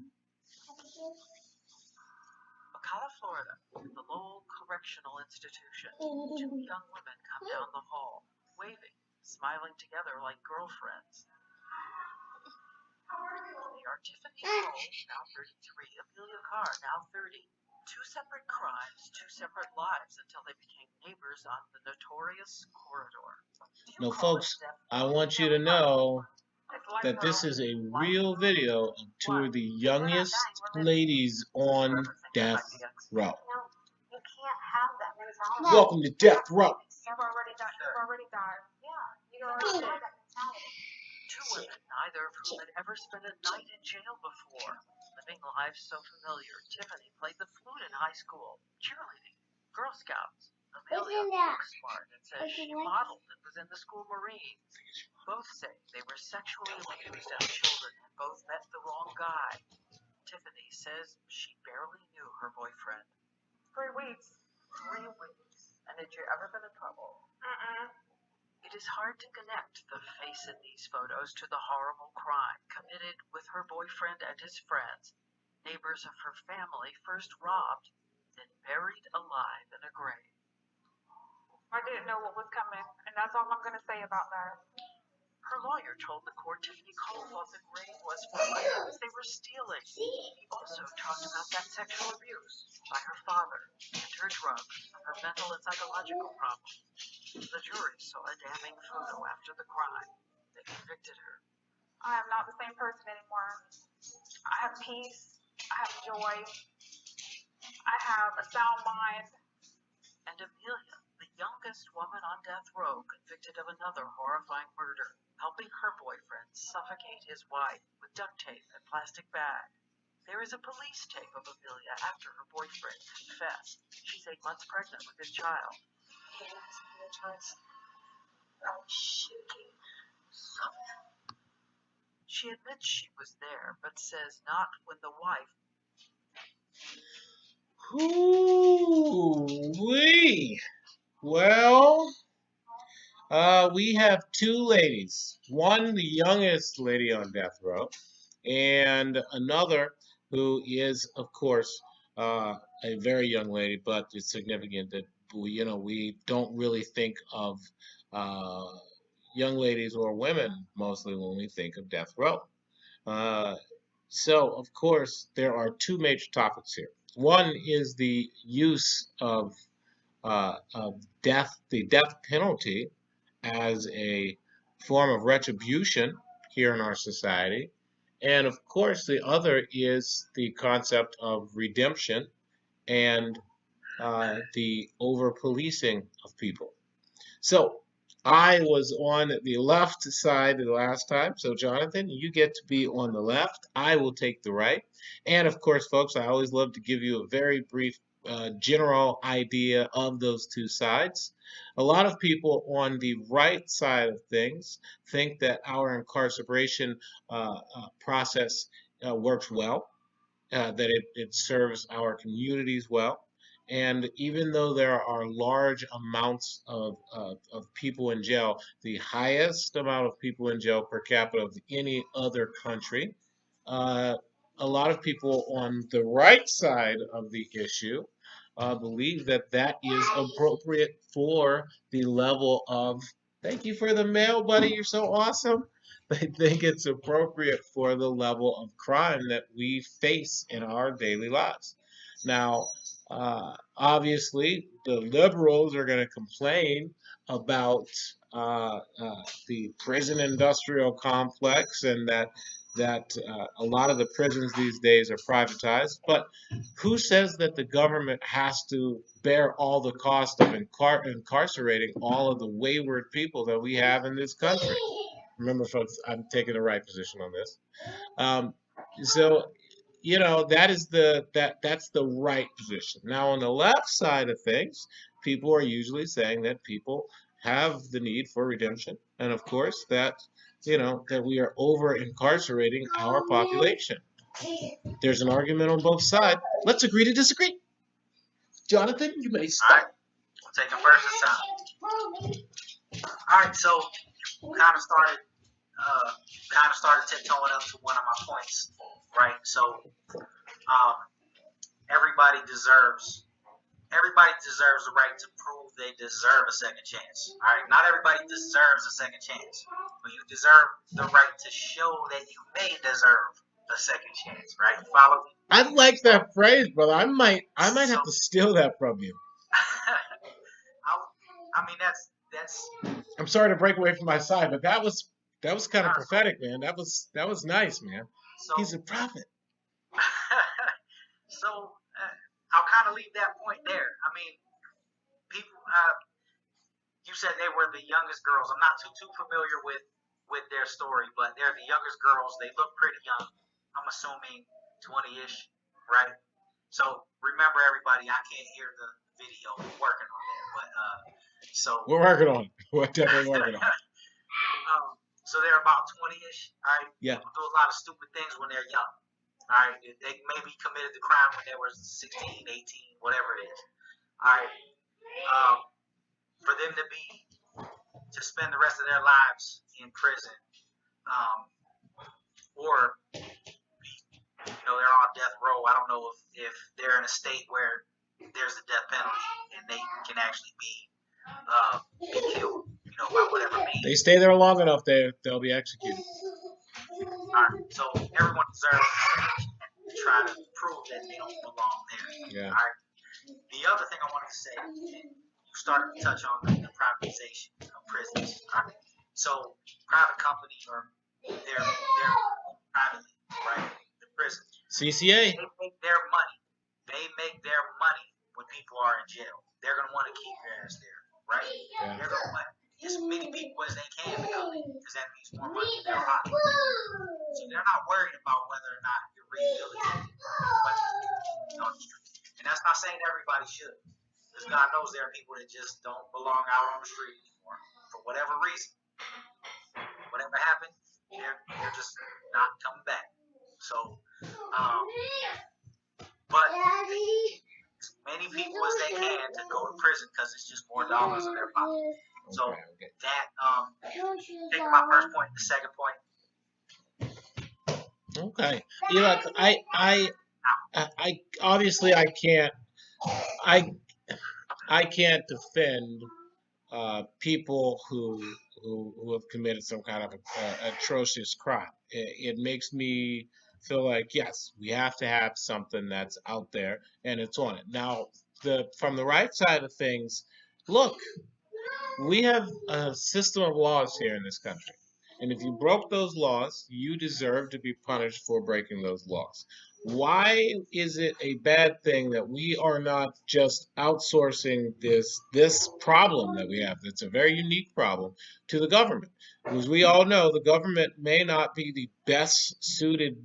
Florida, the Lowell Correctional Institution. Two young women come down the hall, waving, smiling together like girlfriends. They are Tiffany Cole, now 33, Amelia Carr, now 30. Two separate crimes, two separate lives until they became neighbors on the notorious corridor. Now, folks, I want you to know that this is a real video of two of the youngest ladies on death row. You can't have that mentality. Welcome to Death Row. You've already got. Yeah, you already have that mentality. Two women, neither of whom had ever spent a night in jail before. Living lives so familiar. Tiffany played the flute in high school, cheerleading, Girl Scouts. Amelia looks smart and says she modeled and was in the school Marine. Both say they were sexually abused as children and both met the wrong guy. Tiffany says she barely knew her boyfriend. 3 weeks. 3 weeks. And had you ever been in trouble? It is hard to connect the face in these photos to the horrible crime committed with her boyfriend and his friends, neighbors of her family first robbed, then buried alive in a grave. I didn't know what was coming, and that's all I'm going to say about that. Her lawyer told the court Tiffany Cole thought the grave was for items they were stealing. He also talked about that sexual abuse by her father and her drugs, her mental and psychological problems. The jury saw a damning photo after the crime. They convicted her. I am not the same person anymore. I have peace. I have joy. I have a sound mind. And Amelia, the youngest woman on death row, convicted of another horrifying murder, helping her boyfriend suffocate his wife with duct tape and plastic bag. There is a police tape of Amelia after her boyfriend confessed. She's 8 months pregnant with his child. He asked me twice. I was shaking. She admits she was there, but says not when the wife. Ooh-wee. Well, we have 2 ladies. One, the youngest lady on death row, and another who is, of course, a very young lady, but it's significant that we don't really think of young ladies or women mostly when we think of death row. So, of course, there are 2 major topics here. One is the use of the death penalty as a form of retribution here in our society. And of course, the other is the concept of redemption and the over policing of people. So I was on the left side the last time. So Jonathan, you get to be on the left. I will take the right. And of course, folks, I always love to give you a very brief general idea of those 2 sides. A lot of people on the right side of things think that our incarceration process works well, that it serves our communities well. And even though there are large amounts of people in jail, the highest amount of people in jail per capita of any other country, a lot of people on the right side of the issue believe that that is appropriate for the level of, thank you for the mail, buddy, you're so awesome. They think it's appropriate for the level of crime that we face in our daily lives. Now, obviously, the liberals are going to complain about the prison industrial complex and that a lot of the prisons these days are privatized. But who says that the government has to bear all the cost of incarcerating all of the wayward people that we have in this country? Remember, folks, I'm taking the right position on this. So that's the right position. Now, on the left side of things, people are usually saying that people have the need for redemption, and of course that we are over incarcerating our population. There's an argument on both sides. Let's agree to disagree. Jonathan, you may start. All right, we'll take it first this time. All right, so kind of started tiptoeing up to one of my points, right? So everybody deserves the right to prove they deserve a second chance. All right, not everybody deserves a second chance, but you deserve the right to show that you may deserve a second chance, right? You follow me? I like that phrase, brother. I might have to steal that from you. I mean, that's. I'm sorry to break away from my side, but that was kind of prophetic, man. That was nice, man. So, he's a prophet. So I'll kind of leave that point there. I mean, people. You said they were the youngest girls. I'm not too familiar with with their story, but they're the youngest girls. They look pretty young. I'm assuming 20-ish, right? So remember, everybody, I can't hear the video. We're working on that, but we're working on it. We're definitely working on it. So they're about 20-ish, all right? Yeah. People do a lot of stupid things when they're young, all right? They maybe committed the crime when they were 16, 18, whatever it is, all right? For them to spend the rest of their lives in prison, or they're on death row. I don't know if they're in a state where there's a death penalty and they can actually be killed, by whatever means. They stay there long enough, they'll be executed. All right, so everyone deserves to try to prove that they don't belong there. Yeah. All right. The other thing I wanted to say, you started to touch on the privatization of prisons. All right. So private companies they're privately, right? The prisons. CCA. They make their money. They make their money when people are in jail. They're gonna want to keep your ass there, right? Yeah. They're gonna want as many people as they can to come in because that means more money in their pocket. So they're not worried about whether or not you're rehabilitated on the street. And that's not saying everybody should, because God knows there are people that just don't belong out on the street anymore for whatever reason. Whatever happened, they're just not coming back. So, but as many people as they can to go to prison because it's just more dollars in their pocket. So that taking my first point, the second point. Okay. I obviously I can't defend people who have committed some kind of atrocious crime. It makes me feel like, yes, we have to have something that's out there and it's on it. Now, from the right side of things, look, we have a system of laws here in this country. And if you broke those laws, you deserve to be punished for breaking those laws. Why is it a bad thing that we are not just outsourcing this problem that we have? It's a very unique problem to the government. Because we all know the government may not be the best suited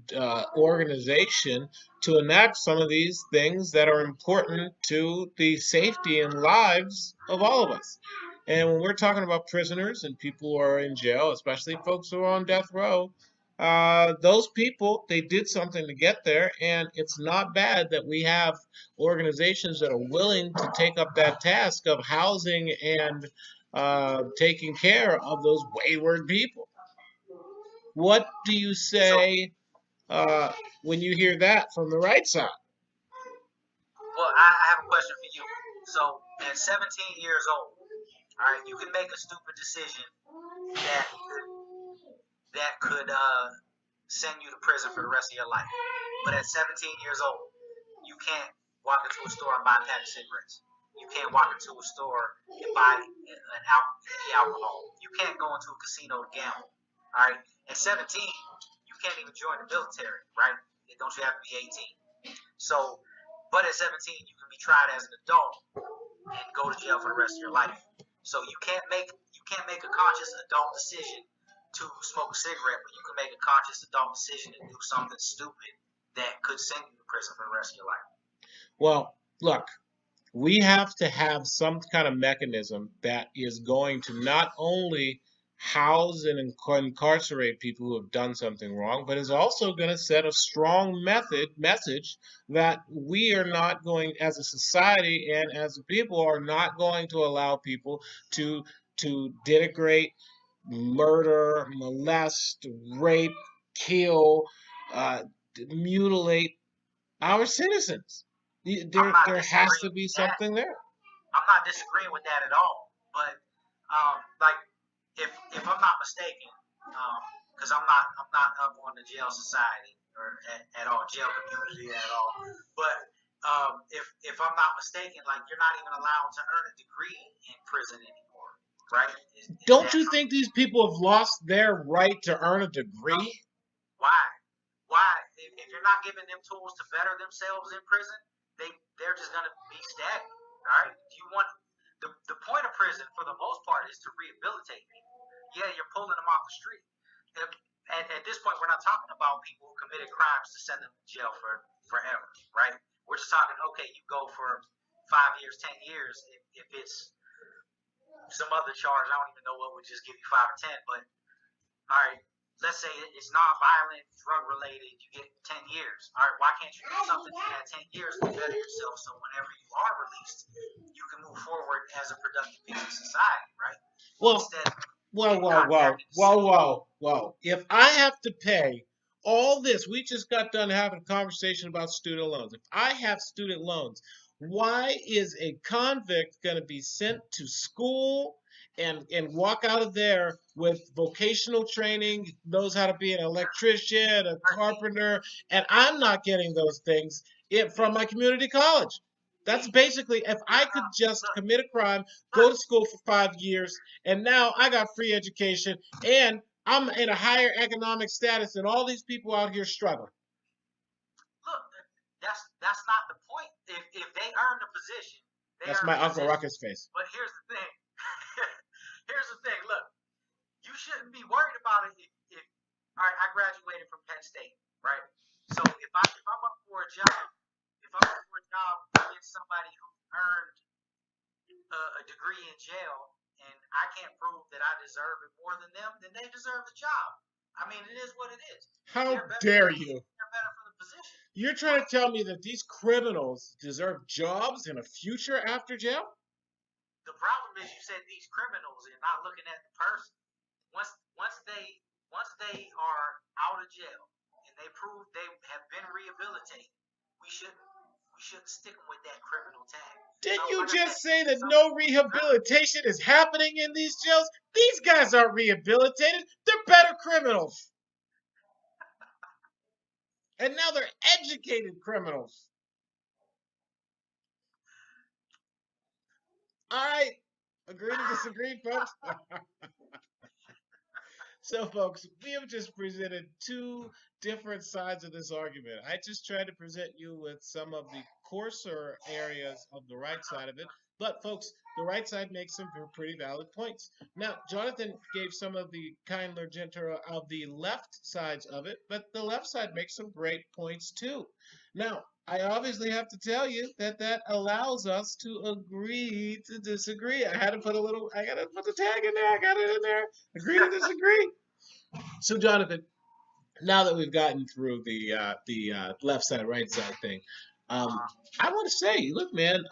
organization to enact some of these things that are important to the safety and lives of all of us. And when we're talking about prisoners and people who are in jail, especially folks who are on death row, those people, they did something to get there, and it's not bad that we have organizations that are willing to take up that task of housing and taking care of those wayward people. What do you say when you hear that from the right side? Well, I have a question for you. So, at 17 years old, all right, you can make a stupid decision that could send you to prison for the rest of your life. But at 17 years old, you can't walk into a store and buy a pack of cigarettes. You can't walk into a store and buy alcohol. You can't go into a casino to gamble. All right. At 17, you can't even join the military, right? Don't you have to be 18? So, but at 17, you can be tried as an adult and go to jail for the rest of your life. So you can't make a conscious adult decision to smoke a cigarette, but you can make a conscious adult decision to do something stupid that could send you to prison for the rest of your life. Well, look, we have to have some kind of mechanism that is going to not only house and incarcerate people who have done something wrong, but is also going to set a strong message that we are not going, as a society and as a people, are not going to allow people to denigrate, murder, molest, rape, kill, mutilate our citizens. There has to be something there. I'm not disagreeing with that at all, but like if I'm not mistaken, because I'm not up on the jail society or at all, jail community at all, but if I'm not mistaken, like you're not even allowed to earn a degree in prison anymore, right? Don't you think these people have lost their right to earn a degree? Why? If you're not giving them tools to better themselves in prison, they're just gonna be stagnant. All right? You want the point of prison for the most part is to rehabilitate people. Yeah, you're pulling them off the street, at this point, we're not talking about people who committed crimes to send them to jail forever, right? We're just talking, okay, you go for 5 years, 10 years. If it's some other charge, I don't even know what would just give you 5 or 10. But all right, let's say it's non-violent, drug-related. You get 10 years. All right, why can't you do something in that 10 years to better yourself so whenever you are released, you can move forward as a productive piece of society, right? Well, Instead, whoa. If I have to pay all this, we just got done having a conversation about student loans. If I have student loans, why is a convict going to be sent to school and walk out of there with vocational training, knows how to be an electrician, a carpenter, and I'm not getting those things from my community college? That's basically, if I could just commit a crime, go to school for 5 years, and now I got free education, and I'm in a higher economic status than all these people out here struggling. Look, that's not the point. If they earn the position, that's my Uncle Ruckus face. But here's the thing. Look, you shouldn't be worried about it. If all right, I graduated from Penn State, right? So if I'm up for a job, against somebody who earned a degree in jail, and I can't prove that I deserve it more than them, then they deserve the job. I mean, it is what it is. How dare you? They're better for the position. You're trying to tell me that these criminals deserve jobs and a future after jail? The problem is you said these criminals and not looking at the person. Once they are out of jail and they prove they have been rehabilitated, we shouldn't stick them with that criminal tag. Didn't you just say that no rehabilitation is happening in these jails? These guys aren't rehabilitated. They're better criminals. And now they're educated criminals. All right. Agree to disagree, folks? So, folks, we have just presented two different sides of this argument. I just tried to present you with some of the coarser areas of the right side of it. But, folks, the right side makes some pretty valid points. Now, Jonathan gave some of the kinder, gentler of the left sides of it, but the left side makes some great points, too. Now, I obviously have to tell you that allows us to agree to disagree. I got to put the tag in there. I got it in there. Agree to disagree. So, Jonathan, now that we've gotten through the left side, right side thing, I want to say, look, man,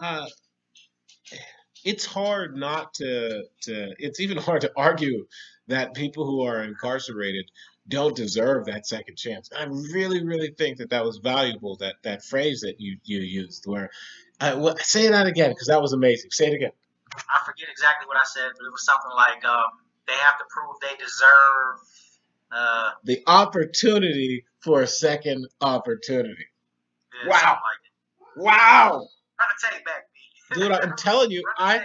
it's hard not to. It's even hard to argue that people who are incarcerated don't deserve that second chance. I really, really think that was valuable, that phrase that you used, where, say that again, because that was amazing. Say it again. I forget exactly what I said, but it was something like they have to prove they deserve the opportunity for a second opportunity. Yeah, wow. Like wow. Trying to take back, B. Dude, I'm telling you, I'm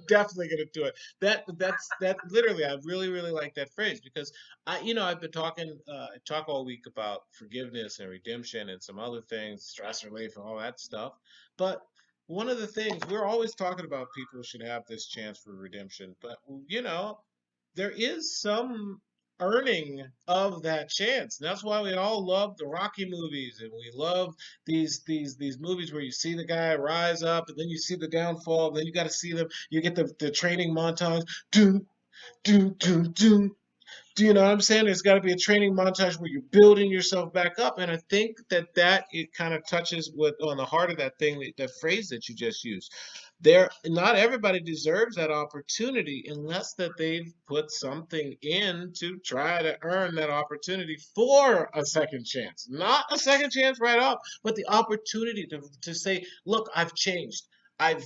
definitely gonna do it. That's literally, I really, really like that phrase, because I've been talk all week about forgiveness and redemption and some other things, stress relief and all that stuff. But one of the things we're always talking about, people should have this chance for redemption, but there is some earning of that chance. And that's why we all love the Rocky movies, and we love these movies where you see the guy rise up and then you see the downfall, then you got to see them, you get the training montage, do you know what I'm saying? There's got to be a training montage where you're building yourself back up, and I think that it kind of touches on the heart of that thing, that phrase that you just used. Not everybody deserves that opportunity unless that they've put something in to try to earn that opportunity for a second chance. Not a second chance right off, but the opportunity to say, look, I've changed. I've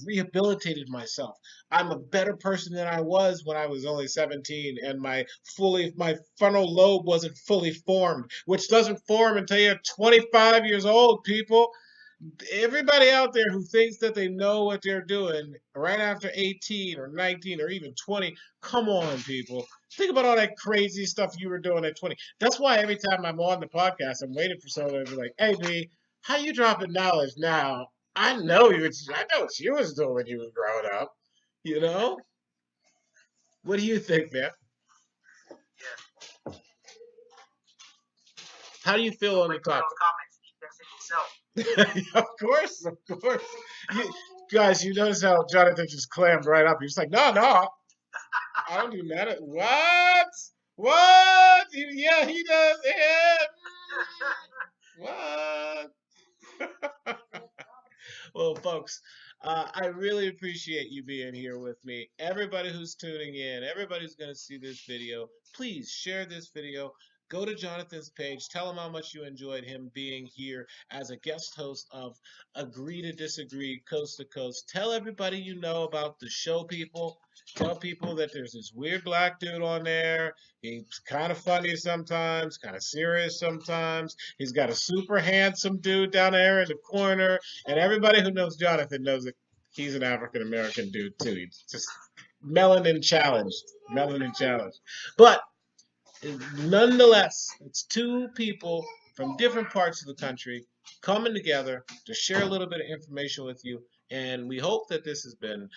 rehabilitated myself. I'm a better person than I was when I was only 17, and my frontal lobe wasn't fully formed, which doesn't form until you're 25 years old, people. Everybody out there who thinks that they know what they're doing right after 18 or 19 or even 20, come on, people. Think about all that crazy stuff you were doing at 20. That's why every time I'm on the podcast, I'm waiting for someone to be like, hey, B, how you dropping knowledge now? I know what you was doing when you were growing up, What do you think, man? Yeah. How do you feel on the Wait for those topic? comments. Keep that to yourself. Of course, of course. You, guys, you notice how Jonathan just clammed right up. He was like, no, no, I don't do that. What? What? Yeah, he does. Yeah. What? Well, folks, I really appreciate you being here with me. Everybody who's tuning in, everybody who's going to see this video, please share this video. Go to Jonathan's page. Tell him how much you enjoyed him being here as a guest host of Agree to Disagree Coast to Coast. Tell everybody you know about the show, people. Tell people that there's this weird black dude on there. He's kind of funny sometimes, kind of serious sometimes. He's got a super handsome dude down there in the corner. And everybody who knows Jonathan knows that he's an African American dude too. He's just melanin challenged. Melanin challenged. But nonetheless, it's two people from different parts of the country coming together to share a little bit of information with you. And we hope that this has been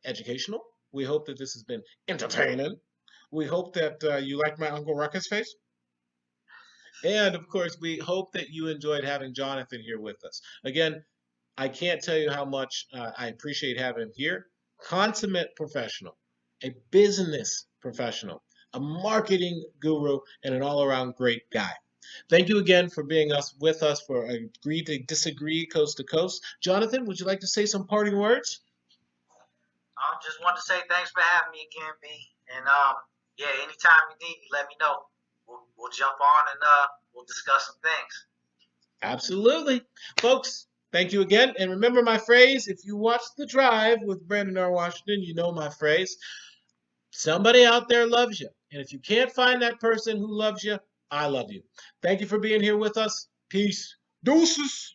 educational. We hope that this has been entertaining. We hope that you like my Uncle Ruckus face. And of course, we hope that you enjoyed having Jonathan here with us. Again, I can't tell you how much I appreciate having him here. Consummate professional, a business professional, a marketing guru, and an all-around great guy. Thank you again for being with us for Agree to Disagree Coast to Coast. Jonathan, would you like to say some parting words? I just want to say thanks for having me again, B. And yeah, anytime you need me, let me know. We'll jump on and we'll discuss some things. Absolutely. Folks, thank you again. And remember my phrase, if you watch The Drive with Brandon R. Washington, you know my phrase. Somebody out there loves you. And if you can't find that person who loves you, I love you. Thank you for being here with us. Peace. Deuces.